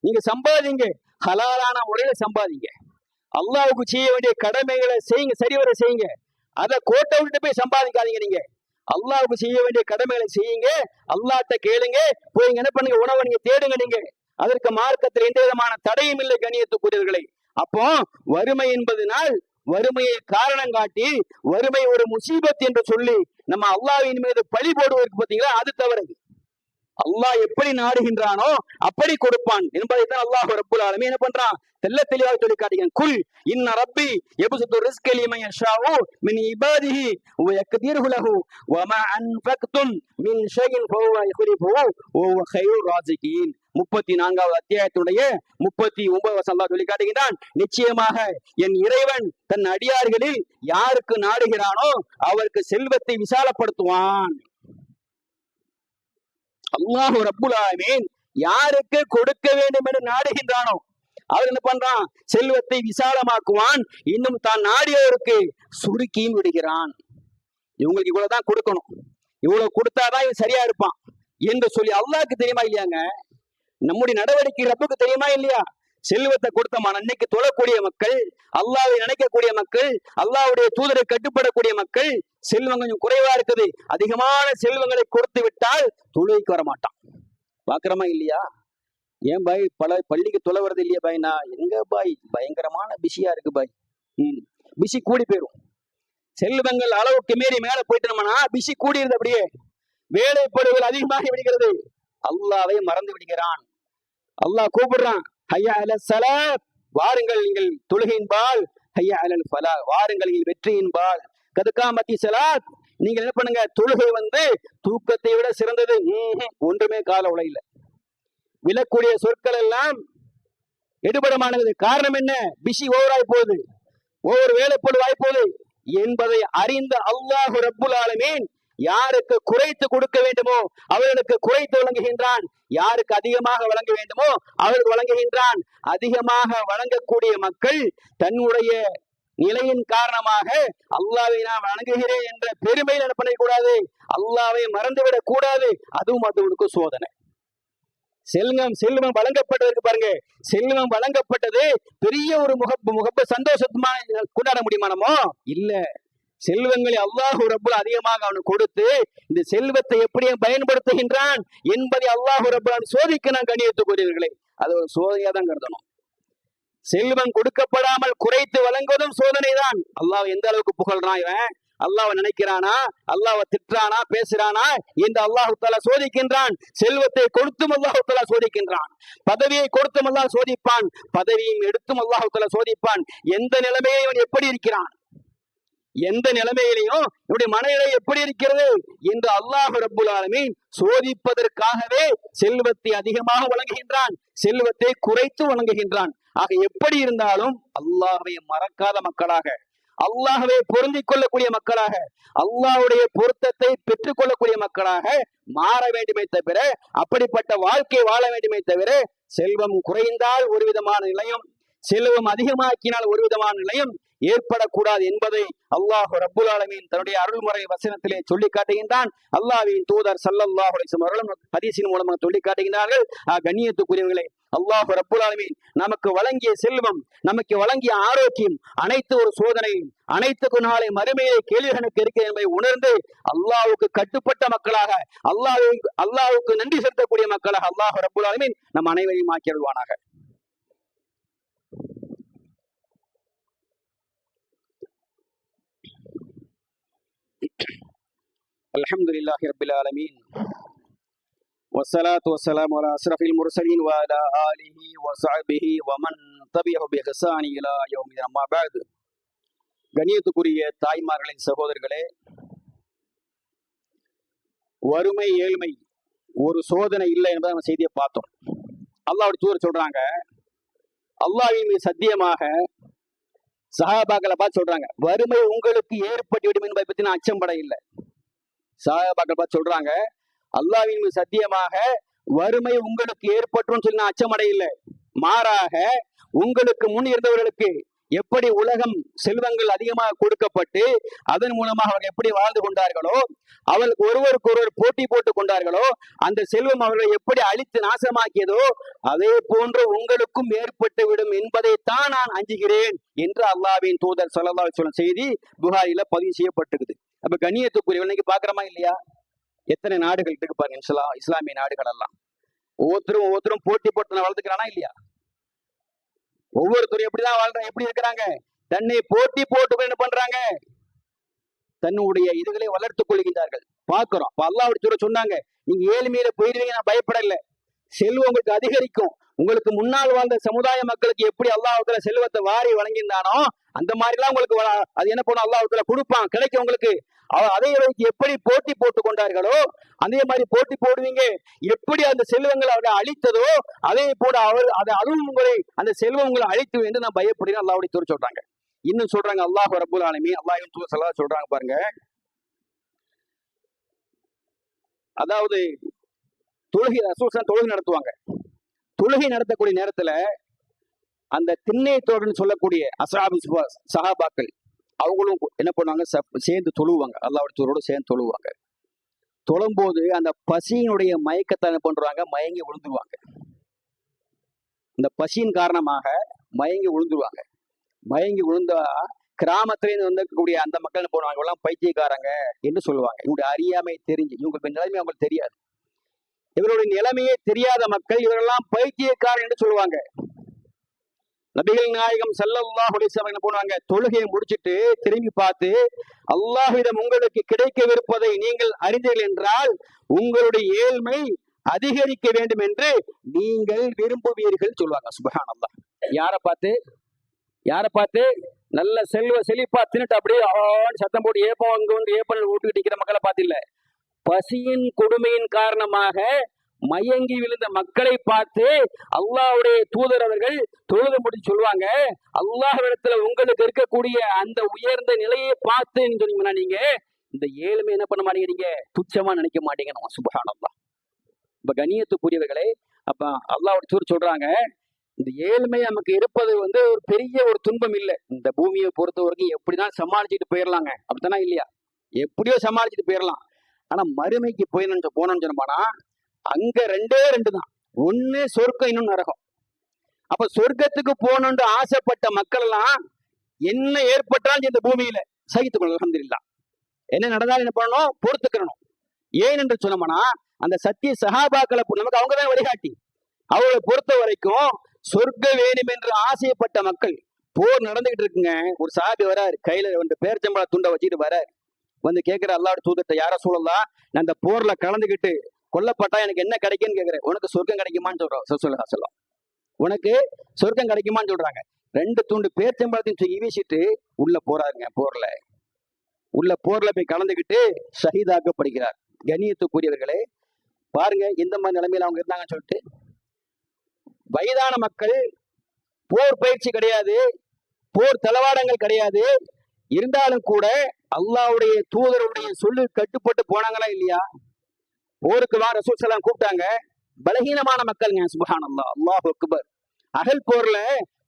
நீங்க சம்பாதிங்க, ஹலாலான முறையில சம்பாதிங்க, அல்லாஹ்வுக்கு செய்ய வேண்டிய கடமைகளை செய்யுங்க, சரிவர செய்யுங்க. அதை கோட்டை விட்டு போய் சம்பாதிக்காதீங்க. நீங்க அல்லாஹ்வுக்கு செய்ய வேண்டிய கடமைகளை செய்யுங்க, அல்லாஹ்ட்ட கேளுங்க, போய் என்ன பண்ணுங்க, உணவை நீங்க தேடுங்க. நீங்க அதற்கு மார்க்கத்தில் எந்த விதமான தடையும் இல்லை கண்ணியத்துக்குரியவர்களை. அப்போ வறுமை என்பதனால் வறுமையை காரணம் காட்டி வறுமை ஒரு முசீபத் என்று சொல்லி நம்ம அல்லாஹ்வின் மீது பழி போடுவதற்கு பார்த்தீங்களா, அது தவறு. அல்லாஹ் எப்படி நாடுகின்றானோ அப்படி கொடுப்பான் என்பதைத்தான் அல்லாஹ் ரப்புல் ஆலமீன் என்ன பண்றான், தெல்ல தெளிவாக சொல்லி காட்டுகிறான். குல் இன்ன ரப்பி யப்சுத்து ரிஸ்க லிமன் யஷாஉ மின் இபாதிஹி வ யக்திருஹு லஹு வ மா அன்ஃபக்தும் மின் ஷைஇன் ஃபஹுவ யுக்லிஃபுஹு வ ஹுவ கைருர் ராஸிகீன். 34வது அத்தியாயத்துடைய 39 வசனம் அல்லாஹ் சொல்லி காட்டுகிறான், நிச்சயமாக என் இறைவன் தன் அடியார்களில் யாருக்கு நாடுகிறானோ அவருக்கு செல்வத்தை விசாலப்படுத்துவான். அல்லாஹ் ரப்புல் ஆலமீன் யாருக்கு கொடுக்க வேண்டும் என்று நாடுகின்றானோ அவர் என்ன பண்றான், செல்வத்தை விசாலமாக்குவான். இன்னும் தான் நாடியவருக்கு சுருக்கியும் விடுகிறான். இவங்களுக்கு இவ்வளவுதான் கொடுக்கணும், இவ்வளவு கொடுத்தாதான் இவன் சரியா இருப்பான் என்று சொல்லி அல்லாஹ்க்கு தெரியுமா இல்லையாங்க? நம்முடைய நடவடிக்கை ரப்புக்கு தெரியுமா இல்லையா? செல்வத்தை கொடுத்தமான அன்னைக்கு தொழக்கூடிய மக்கள், அல்லாஹ்வை நினைக்கக்கூடிய மக்கள், அல்லாஹ்வுடைய தூதரை கட்டுப்படக்கூடிய மக்கள், செல்வம் கொஞ்சம் குறைவா இருக்குது, அதிகமான செல்வங்களை கொடுத்து விட்டால் தொழுகைக்கு வர மாட்டான். பாக்குறமா இல்லையா? ஏன் பாய் பல பள்ளிக்கு தொலை வருது இல்லையா பாய்? நான் எங்க பாய் பயங்கரமான பிஸியா இருக்கு பாய். பிஸி கூடி போயிடும். செல்வங்கள் அளவுக்கு மீறி மேல போயிட்டோம்னா பிஸி கூடியிருது, அப்படியே வேலைப்படுகள் அதிகமாகி விடுகிறது. அல்லாஹ்வை மறந்து விடுகிறான். அல்லாஹ் கூப்பிடுறான், ஹய்யா அலல் ஸலாத், வாருங்கள் நீங்கள் தொழுகையின்பால், ஹய்யா அலல் ஃபலாஹ், வாருங்கள் நீங்கள் வெற்றியின்பால், கத் காமத்தி ஸலாத், நீங்க என்ன பண்ணுங்க, தொழுகை தூக்கத்தை விட சிறந்தது. ஒன்றுமே கால உலையில விழக்கூடிய சொற்கள் எல்லாம் எடுபடமானது. காரணம் என்ன? பிஸி ஓவராய் போகுது, ஒவ்வொரு வேலைப்படுவாய் போகுது என்பதை அறிந்த அல்லாஹ் ரப்புல் ஆலமீன் யாருக்கு குறைத்து கொடுக்க வேண்டுமோ அவர்களுக்கு குறைத்து வழங்குகின்றான், யாருக்கு அதிகமாக வழங்க வேண்டுமோ அவருக்கு வழங்குகின்றான். அதிகமாக வழங்கக்கூடிய மக்கள் தன்னுடைய நிலையின் காரணமாக அல்லாஹ்வை நான் வணங்குகிறேன் என்ற பெருமையில் என்ன பண்ணக்கூடாது, அல்லாஹ்வை மறந்துவிடக் கூடாது. அதுவும் அதுவனுக்கு சோதனை. செல்வம் வழங்கப்பட்டதற்கு பாருங்க, செல்வம் வழங்கப்பட்டது பெரிய ஒரு முகப்ப சந்தோஷமா கொண்டாட முடியுமா? நம்ம இல்ல. செல்வங்களை அல்லாஹ் ரப்புல் அதிகமாக அவனுக்கு கொடுத்து இந்த செல்வத்தை எப்படியும் பயன்படுத்துகின்றான் என்பதை அல்லாஹ் ரப்புல் சோதிக்க நான் கண்ணியத்துக்குரியவர்களே, அது ஒரு சோதனையா தான் கருதணும். செல்வம் கொடுக்கப்படாமல் குறைத்து வழங்குவதும் சோதனை தான். அல்லாஹ் எந்த அளவுக்கு புகழ்றான் இவன், அல்லாஹ் நினைக்கிறானா, அல்லாஹ் திட்டுறானா, பேசுறானா என்று அல்லாஹு தஆலா சோதிக்கின்றான். செல்வத்தை கொடுத்தும் அல்லாஹு தஆலா சோதிக்கின்றான், பதவியை கொடுத்தும் அல்லாஹ் சோதிப்பான், பதவியும் எடுத்தும் அல்லாஹு தஆலா சோதிப்பான். எந்த நிலைமையை இவன் எப்படி இருக்கிறான், எந்த நிலைமையிலையும் இவருடைய மனநிலை எப்படி இருக்கிறது என்று அல்லாஹ் ரப்புல் ஆலமீன் சோதிப்பதற்காகவே செல்வத்தை அதிகமாக வழங்குகின்றான், செல்வத்தை குறைத்து வழங்குகின்றான். ஆக எப்படி இருந்தாலும் அல்லாஹ்வை மறக்காத மக்களாக, அல்லாஹ்வை பொருந்திக் கொள்ளக்கூடிய மக்களாக, அல்லாஹ்வுடைய பொருத்தத்தை பெற்றுக் கொள்ளக்கூடிய மக்களாக மாற வேண்டுமே தவிர, அப்படிப்பட்ட வாழ்க்கை வாழ வேண்டுமே தவிர, செல்வம் குறைந்தால் ஒரு விதமான நிலையும், செல்வம் அதிகமாக்கினால் ஒரு விதமான நிலையும் ஏற்படக்கூடாது என்பதை அல்லாஹ் ரப்புல் ஆலமீன் தன்னுடைய அருள்முறை வசனத்திலே சொல்லி காட்டுகின்றான். அல்லாஹ்வின் தூதர் ஸல்லல்லாஹு அலைஹி வஸல்லம் அவர்களும் ஹதீஸின் மூலமாக சொல்லி காட்டுகின்றார்கள். கண்ணியத்துக்குரியவர்களே, அல்லாஹ் ரப்புல் ஆலமீன் நமக்கு வழங்கிய செல்வம், நமக்கு வழங்கிய ஆரோக்கியம் அனைத்து ஒரு சோதனையும், அனைத்துக்கு நாளை மறுமையை கேள்விகளுக்கு இருக்கு என்பதை உணர்ந்து அல்லாஹ்வுக்கு கட்டுப்பட்ட மக்களாக, அல்லாஹ்வுக்கு நன்றி செலுத்தக்கூடிய மக்களாக அல்லாஹ் ரப்புல் ஆலமீன் நம் அனைவரையும் ஆக்கி அருள்வானாக. அல்ஹம்துலில்லாஹி ரப்பில் ஆலமீன் வஸ்ஸலாத்து வஸ்ஸலாமு அலா அஷ்ரஃபில் முர்ஸலீன் வ அலா ஆலிஹி வ ஸஹ்பிஹி வ மன் தபியஹு பி இஹ்சானி இலா யௌமின் அம்மா பஅத். கண்ணியத்துக்குரிய தாய்மார்களே, சகோதரர்களே, வறுமை ஏழ்மை ஒரு சோதனை இல்லை என்பதை நம்ம செய்தியை பார்த்தோம். அல்லாஹ்வுடைய தூதர் சொல்றாங்க, அல்லாஹ்வின் மீது சத்தியமாக சஹாபாக்களை பார்த்து சொல்றாங்க, வறுமை உங்களுக்கு ஏற்பட்டுவிடும் என்பதை பத்தி நான் அச்சம்பட இல்லை. சஹாபாக்களை பார்த்து சொல்றாங்க, அல்லாஹ்வின் மீது சத்தியமாக வறுமை உங்களுக்கு ஏற்பட்டுரும் சொல்லி நான் அச்சமடை இல்லை. மாறாக உங்களுக்கு முன் இருந்தவர்களுக்கு எப்படி உலகம் செல்வங்கள் அதிகமாக கொடுக்கப்பட்டு அதன் மூலமாக அவர்கள் எப்படி வாழ்ந்து கொண்டார்களோ, அவர்களுக்கு ஒருவருக்கு ஒருவர் போட்டி போட்டுக் கொண்டார்களோ, அந்த செல்வம் அவர்களை எப்படி அழித்து நாசமாக்கியதோ அதே போன்று உங்களுக்கும் ஏற்பட்டு விடும் என்பதைத்தான் நான் அஞ்சுகிறேன் என்று அல்லாஹ்வின் தூதர் ஸல்லல்லாஹு அலைஹி வஸல்லம் செய்தி புகாரில பதிவு செய்யப்பட்டிருக்குது. அப்ப கண்ணியத்துக்குரிய இன்னைக்கு பாக்குறோமா இல்லையா? எத்தனை நாடுகள் இருக்கு பாருங்க, இஸ்லாமிய நாடுகள் எல்லாம் ஒவ்வொருத்தரும் போட்டி போட்டு வளர்த்துக்கிறானா இல்லையா? ஒவ்வொருத்தரும் எப்படிதான் வாழ்றாங்க, எப்படி இருக்கிறாங்க? தன்னை போட்டி போட்டு என்ன பண்றாங்க? தன்னுடைய இதுகளை வளர்த்துக் கொள்கின்றார்கள். பாக்குறோம். அல்லாஹ் அப்படி சொன்னாங்க, நீங்க ஏழ்மையில போயிருவீங்க, நான் பயப்படல. செல்வம் உங்களுக்கு அதிகரிக்கும். உங்களுக்கு முன்னால் வாழ்ந்த சமுதாய மக்களுக்கு எப்படி அல்லாஹ்வுத்தாலா செல்வத்தை வாரி வழங்கியிருந்தானோ அந்த மாதிரி எல்லாம் உங்களுக்கு அது என்ன பண்ணும், அல்லாஹ்வுத்தாலா கொடுப்பான், கிடைக்கும் உங்களுக்கு. அதை வைத்து எப்படி போட்டி போட்டு கொண்டார்களோ அதே மாதிரி போட்டி போடுவீங்க. எப்படி அந்த செல்வங்கள் அவரை அழித்ததோ அதே போல அதுவும் உங்களை அந்த செல்வம் உங்களை அழித்து என்று நான் பயப்படுகிறேன் அல்லாஹ்வுடைய தூதர் சொல்றாங்க. இன்னும் சொல்றாங்க, அல்லாஹ் ரப்பல் ஆலமீன் அல்லாஹ்வின் தூதர் ஸல்லல்லாஹு அலைஹி சொல்றாங்க பாருங்க, அதாவது தொழுகை ரசூலுல்லாஹ் தொழுகை நடத்துவாங்க. தொழுகை நடத்தக்கூடிய நேரத்துல அந்த திண்ணையத்தோடு சொல்லக்கூடிய அஸ்ஹாபு சஹாபாக்கள் அவங்களும் என்ன பண்ணுவாங்க, சேர்ந்து தொழுவாங்க. அல்லாஹ்வுடைய தூதரோடு சேர்ந்து தொழுவாங்க. தொழும்போது அந்த பசியினுடைய மயக்கத்தை என்ன பண்றாங்க, மயங்கி விழுந்துருவாங்க. இந்த பசியின் காரணமாக மயங்கி விழுந்துருவாங்க. மயங்கி விழுந்தா கிராமத்திலேருந்து வந்திருக்கக்கூடிய அந்த மக்கள் என்ன பண்ணுவாங்க, எல்லாம் பைத்தியக்காரங்க என்று சொல்லுவாங்க. இவங்களுடைய அறியாமை தெரிஞ்சு, இவங்களுக்கு நிலைமை அவங்களுக்கு தெரியாது, இவருடைய நிலைமையே தெரியாத மக்கள் இவரெல்லாம் பைத்தியக்காரன் என்று சொல்லுவாங்க. நபிகள் நாயகம் ஸல்லல்லாஹு அலைஹி வஸல்லம் என்ன பண்ணுவாங்க, தொழுகையை முடிச்சிட்டு திரும்பி பார்த்து, அல்லாஹ்விடம் உங்களுக்கு கிடைக்கவிருப்பதை நீங்கள் அறிந்தீர்கள் என்றால் உங்களுடைய ஏழ்மை அதிகரிக்க வேண்டும் என்று நீங்கள் விரும்புவீர்கள் சொல்லுவாங்க. சுப்ஹானல்லாஹ். யாரை பார்த்து? நல்ல செழிப்பா தின்னுட்டு அப்படியே சத்தம் போட்டு ஏப்பம் அங்க வந்து ஏப்பல் ஊட்டுக்கிட்டு நிற்கிற மக்களை பார்த்து இல்ல, பசியின் கொடுமையின் காரணமாக மயங்கி விழுந்த மக்களை பார்த்து அல்லாஹ்வுடைய தூதர் அவர்கள் தொழுது முடிச்சு சொல்லுவாங்க, அல்லாஹ்விடத்துல உங்களுக்கு இருக்கக்கூடிய அந்த உயர்ந்த நிலையை பார்த்து சொன்னீங்கன்னா நீங்க இந்த ஏழ்மை என்ன பண்ண மாட்டீங்க, நீங்க துச்சமா நினைக்க மாட்டீங்க. நம்ம சுப்ஹானல்லாஹ். இப்ப கண்ணியத்துக்குரியவர்களே, அப்ப அல்லாஹ்வுடைய தூதர் சொல்றாங்க, இந்த ஏழ்மை நமக்கு இருப்பது வந்து ஒரு பெரிய ஒரு துன்பம் இல்லை. இந்த பூமியை பொறுத்த வரைக்கும் எப்படிதான் சமாளிச்சுட்டு போயிடலாங்க, அப்படித்தானா இல்லையா? எப்படியோ சமாளிச்சுட்டு போயிடலாம். ஆனா மறுமைக்கு போனோம்னு சொன்னோம்னா அங்க ரெண்டு தான், ஒண்ணு சொர்க்கம், இன்னும் நரகம். அப்ப சொர்க்கத்துக்கு போகணும்னு ஆசைப்பட்ட மக்கள் எல்லாம் என்ன ஏற்பட்டாலும் இந்த பூமியில சகித்துக்கணும். அல்ஹம்துலில்லாஹ். என்ன நடந்தாலும் என்ன பண்ணணும், பொறுத்துக்கணும். ஏன் என்று சொன்னோம்னா அந்த சத்திய சஹாபாக்களை நமக்கு அவங்கதான் வழிகாட்டி. அவங்களை பொறுத்த வரைக்கும் சொர்க்க வேணும் என்று ஆசைப்பட்ட மக்கள். போர் நடந்துகிட்டு இருக்குங்க, ஒரு சஹாபி வராரு, கையில வந்து பேர்ச்சம்பள துண்டை வச்சுட்டு வராரு. வந்து கேட்கிற அல்லாஹ்வுடைய தூதர்ட்ட, யார ரசூலல்லாஹ், நான் இந்த போர்ல கலந்துகிட்டு கொல்லப்பட்டா எனக்கு என்ன கிடைக்குன்னு கேட்கிறேன், உனக்கு சொர்க்கம் கிடைக்குமான்னு சொல்றோம். உனக்கு சொர்க்கம் கிடைக்குமான்னு சொல்றாங்க. 2 துண்டு பேர்ச்சம்பளத்தையும் வீசிட்டு உள்ள போறாருங்க. போர்ல போய் கலந்துகிட்டு ஷஹீதாக்கப்படுகிறார். கண்ணியத்துக்குரியவர்களே, பாருங்க இந்த மாதிரி நிலைமையில அவங்க இருந்தாங்கன்னு சொல்லிட்டு. வயதான மக்கள், போர் பயிற்சி கிடையாது, போர் தளவாடங்கள் கிடையாது, இருந்தாலும் கூட அல்லாஹ்வுடைய தூதருடைய சொல்லு கட்டுப்பட்டு போனாங்களா இல்லையா? போருக்கு வா ரசூல் ஸல்லல்லாஹு கூப்பிட்டாங்க. பலகீனமான மக்கள்ங்க. சுப்ஹானல்லாஹ், அல்லாஹு அக்பர். அகல் போர்ல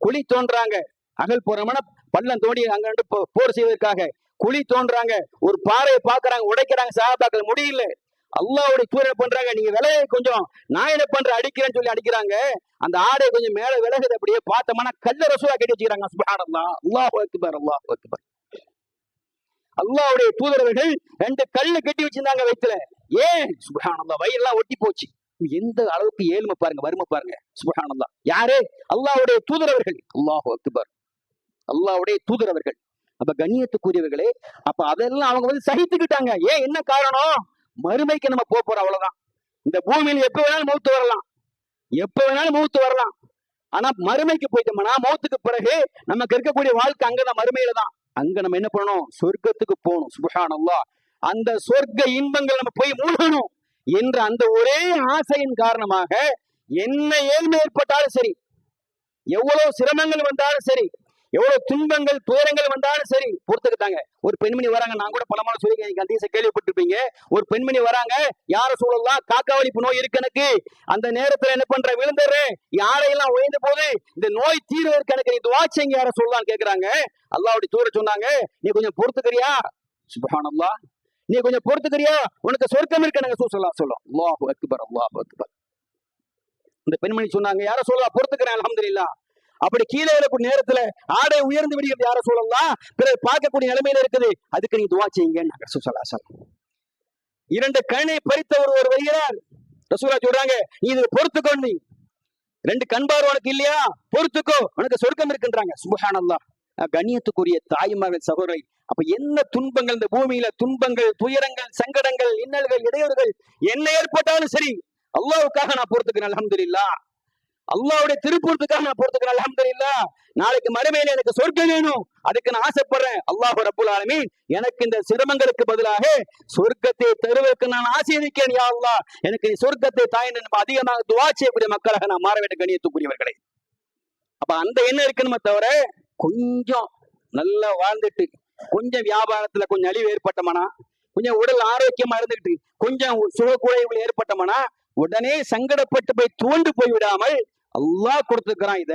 குழி தோன்றாங்க. அகல் போறோம்னா பள்ளம் தோண்டி அங்க போர் செய்வதற்காக குழி தோன்றாங்க. ஒரு பாறையை பாக்குறாங்க, உடைக்கிறாங்க. சஹாபாக்கள் முடியல. அல்லாஹ்வுடைய தூதர் பண்றாங்க, நீங்க விலையை கொஞ்சம் நான் என்ன பண்ற அடிக்கிறேன்னு சொல்லி அடிக்கிறாங்க. அந்த ஆடை கொஞ்சம் மேல விலகுது. அப்படியே பார்த்தோம்னா கல்ல ரசூலா கட்டி வச்சுக்கிறாங்க. சுப்ஹானல்லாஹ், அல்லாஹு அக்பர், அல்லாஹு அக்பர். அல்லாஹ்வுடைய தூதரவர்கள் 2 கல்லு கட்டி வச்சிருந்தாங்க வயித்துல. ஏன்? சுப்ஹானல்லாஹ், வயிறெல்லாம் ஒட்டி போச்சு. எந்த அளவுக்கு ஏழ்மை பாருங்க, வறுமை பாருங்க. சுப்ஹானல்லாஹ். யாரு? அல்லாஹ்வுடைய தூதரவர்கள். அல்லாஹு அக்பர், அல்லாஹ்வுடைய தூதரவர்கள். அப்ப கண்ணியத்துக்குரியவர்களே, அப்ப அதெல்லாம் அவங்க வந்து சகித்துக்கிட்டாங்க. ஏன்? என்ன காரணம்? மறுமைக்கு நம்ம போறோம், அவ்வளவுதான். இந்த பூமியில் எப்ப வேணாலும் மௌத்து வரலாம். ஆனா மறுமைக்கு போயிட்டோம்னா மௌத்துக்கு பிறகு நமக்கு இருக்கக்கூடிய வாழ்க்கை அங்கதான், மறுமையில தான். அங்க நம்ம என்ன பண்ணணும்? சொர்க்கத்துக்கு போகணும். சுப்ஹானல்லாஹ். அந்த சொர்க்க இன்பங்கள் நம்ம போய் மூழ்கணும் என்ற அந்த ஒரே ஆசையின் காரணமாக என்ன ஏழ்மை ஏற்பட்டாலும் சரி, எவ்வளவு சிரமங்கள் வந்தாலும் சரி, எவ்வளவு துன்பங்கள் துயரங்கள் வந்தாலும் சரி பொறுத்துக்கிட்டாங்க. ஒரு பெண்மணி வராங்க, நான் கூட பலமான சொல்லி அந்த கேள்விப்பட்டிருப்பீங்க. ஒரு பெண்மணி வராங்க, யார சொல்லலாம், காக்காவலிப்பு நோய் இருக்கு எனக்கு, அந்த நேரத்துல என்ன பண்ற, விழுந்துடுறேன், யாரையெல்லாம் உயர்ந்த போது இந்த நோய் தீர்வதற்கு எனக்கு நீ துஆ செய்யுங்க யார சொல்லலாம் கேட்கிறாங்க. அல்லாஹ்வுடைய தூதர் சொன்னாங்க, நீ கொஞ்சம் பொறுத்துக்கிறியா? சுப்ஹானல்லாஹ், நீ கொஞ்சம் பொறுத்துக்கிறியா, உனக்கு சொர்க்கம் இருக்கு நாங்க சொல்லும். அல்லாஹு அக்பர், அல்லாஹு அக்பர். இந்த பெண்மணி சொன்னாங்க, யார சொல்லலாம், பொறுத்துக்கிறேன் அல்ஹம்துலில்லாஹ். அப்படி கீழே விழக்கூடிய நேரத்துல ஆடை உயர்ந்து விடுகிறது யார சொல்லலாம், பிறகு பார்க்கக்கூடிய நிலைமையில இருக்குது, அதுக்கு நீ துவா செய்யுங்க. இரண்டு கண்ணை பறித்த ஒருவர் வருகிறார், ரசூலா சொல்றாங்க நீ இது பொறுத்துக்கொண்டு, ரெண்டு கண் பார்வை உனக்கு இல்லையா, பொறுத்துக்கோ, உனக்கு சொர்க்கம் இருக்குன்றாங்க. சுப்ஹானல்லாஹ். கண்ணியத்துக்குரிய தாய்மார்கள் சகோதரி, அப்ப என்ன துன்பங்கள் இந்த பூமியில, துன்பங்கள், துயரங்கள், சங்கடங்கள், இன்னல்கள், இடையூறுகள் என்ன ஏற்பட்டாலும் சரி, அல்லாஹ்வுக்காக நான் பொறுத்துக்கிறேன் அல்ஹம்துலில்லாஹ், அல்லாஹ்வுடைய திருப்பூரத்துக்காக நான் பொறுத்துக்கிறேன் அல்ஹம்துலில்லாஹ். நாளைக்கு மறுமையில எனக்கு சொர்க்கம் வேணும், அதுக்கு நான் ஆசைப்படுறேன். அல்லாஹ் ரப்புல் ஆலமீன் எனக்கு இந்த சிரமங்களுக்கு பதிலாக சொர்க்கத்தை தருவதற்கு நான் ஆசீர்வதிக்கிறேன் யா அல்லாஹ், எனக்கு சொர்க்கத்தை தாயின்னு அதிகமாக துஆ செய்யக்கூடிய மக்களாக நான் மாற வேண்டும். கண்ணியத்துக்குரியவர்களே, அப்ப அந்த எண்ணம் இருக்கணுமே தவிர, கொஞ்சம் நல்லா வாழ்ந்துட்டு கொஞ்சம் வியாபாரத்துல கொஞ்சம் அழிவு ஏற்பட்டோம்னா, கொஞ்சம் உடல் ஆரோக்கியமா இருந்துட்டு கொஞ்சம் சுகக்குறைவுகள் ஏற்பட்டோம்னா உடனே சங்கடப்பட்டு போய் தோண்டு போய் விடாமல், அல்லாஹ் கொடுத்துக்கிறான், இத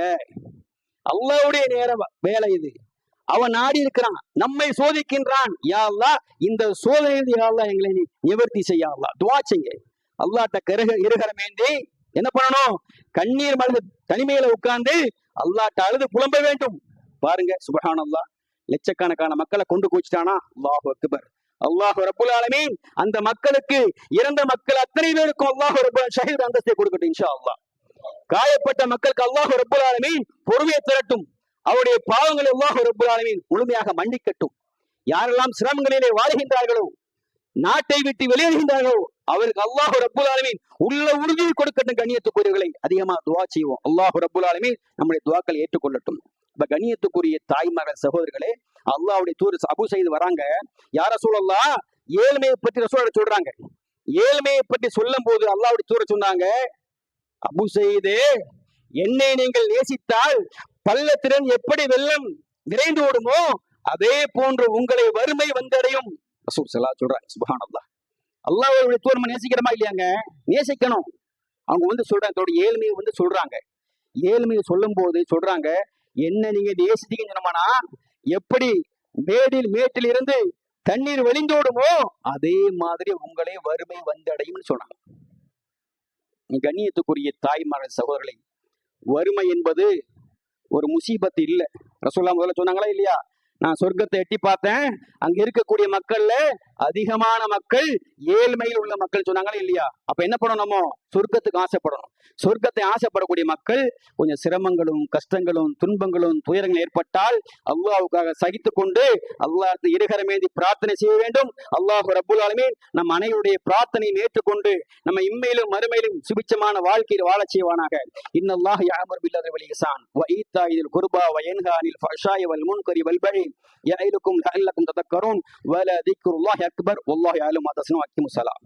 அல்லாஹ்வுடைய நேரம் வேலை, இது அவன் நாடி இருக்கிறான், நம்மை சோதிக்கின்றான். யா அல்லாஹ் இந்த சோதனையில் யா அல்லாஹ் எங்களை நீ நிவர்த்தி செய்ய அல்லாஹ் துஆ செய்யுங்க. அல்லாஹ்ட்ட இருகரமேந்தி என்ன பண்ணணும், கண்ணீர் மல்க தனிமையில உட்கார்ந்து அல்லாஹ்ட்ட அழுது புலம்ப வேண்டும். பாருங்க சுப்ஹானல்லாஹ், லட்சக்கணக்கான மக்களை கொண்டு போச்சுட்டானா, அல்லாஹு அக்பர். அல்லாஹ் ரப்புல் ஆலமீன் அந்த மக்களுக்கு, இறந்த மக்கள் அத்தனை பேருக்கும் அல்லாஹ் ரப்புல் ஷஹீத் அந்தஸ்தை கொடுக்கட்டும் இன்ஷா அல்லாஹ். காயப்பட்ட மக்களுக்கு அல்லாஹ் ரப்புல் ஆலமீன் பொறுமையை திரட்டும், அவருடைய பாவங்களை அல்லாஹ் ரப்புல் ஆலமீன் முழுமையாக மன்னிக்கட்டும். யாரெல்லாம் சிரமங்களிலே வாழ்கின்றார்களோ, நாட்டை விட்டு வெளியேறுகின்றார்களோ, அவருக்கு அல்லாஹ் ரப்புல் ஆலமீன் உள்ள உறுதியை கொடுக்கட்டும். கண்ணியத்துக்குரியவர்களை அதிகமாக துஆ செய்வோம். அல்லாஹ் ரப்புல் ஆலமீன் நம்முடைய துஆக்களை ஏற்றுக்கொள்ளட்டும். கண்ணியத்துக்குரிய தாய்மகள் சகோதரர்களே, அல்லாஹ்வுடைய தூதர் அபூ சயீத் வராங்க, யா ரசூலல்லாஹ் ஏழ்மையை பற்றி ரசூலுல்லாஹ் சொல்றாங்க. ஏழ்மையை பற்றி சொல்லும் போது அல்லாஹ்வுடைய தூதர் சொன்னாங்க, அபூ சயீதே, என்னை நீங்கள் நேசித்தால் பள்ளத்திறன் எப்படி வெள்ளம் விரைந்து ஓடுமோ அதே போன்று உங்களை வறுமை வந்தடையும். ரசூல் ஸல்லல்லாஹு அலைஹி சொல்றாங்க. சுப்ஹானல்லாஹ். அல்லாஹ்வுடைய தூதர் நேசிக்கிறமா இல்லையாங்க? நேசிக்கணும். அவங்க சொல்றாங்க, தோட ஏழ்மையை சொல்றாங்க. ஏழ்மையை சொல்லும் போது சொல்றாங்க, என்ன நீங்க நேசித்தீங்கன்னு சொன்னோம்னா, எப்படி மேட்டில் இருந்து தண்ணீர் வழிந்தோடுமோ அதே மாதிரி உங்களே வறுமை வந்தடையும் சொன்னாங்க. கண்ணியத்துக்குரிய தாய்மார்கள் சகோதரர்களை, வறுமை என்பது ஒரு முசீபத்து இல்ல. ரசூலுல்லாஹ் முதல்ல சொன்னாங்களா இல்லையா, நான் சொர்க்கத்தை எட்டி பார்த்தேன், அங்க இருக்கக்கூடிய மக்கள்ல அதிகமான மக்கள் ஏழ்மையில் உள்ள மக்கள் சொன்னாங்களா இல்லையா. அப்ப என்ன பண்ணணும், நம்ம சொர்க்கத்துக்கு ஆசைப்படணும். சொர்க்கத்தை ஆசைப்படக்கூடிய மக்கள் கொஞ்சம் சிரமங்களும் கஷ்டங்களும் துன்பங்களும் துயரங்கள் ஏற்பட்டால் அல்லாஹ்வுக்காக சகித்து கொண்டு அல்லாஹ்வுக்கு இருகரமேந்தி பிரார்த்தனை செய்ய வேண்டும். அல்லாஹ் ரப்புல் ஆலமீன் நம் அனைவருடைய பிரார்த்தனையை ஏற்றுக்கொண்டு நம்ம இம்மையிலும் மறுமையிலும் சுபிட்சமான வாழ்க்கையில் வாழச் செய்வானாக. இன்னல்லாஹ் யஅமுரு பில் வல் இஹ்சான் வ ஈதாஇல் குர்பா வ யன்ஹா அனில் ஃபஹ்ஷாஇ வல் முன்கரி வல் பகி யஇதுக்கும் லஅல்லக்கும் ததக்கரூன் வ லா திக்ருல்லாஹி அக்பர் வல்லாஹு யஅலமு மா தஸ்னூன். அக்கிமுஸ் ஸலாம்.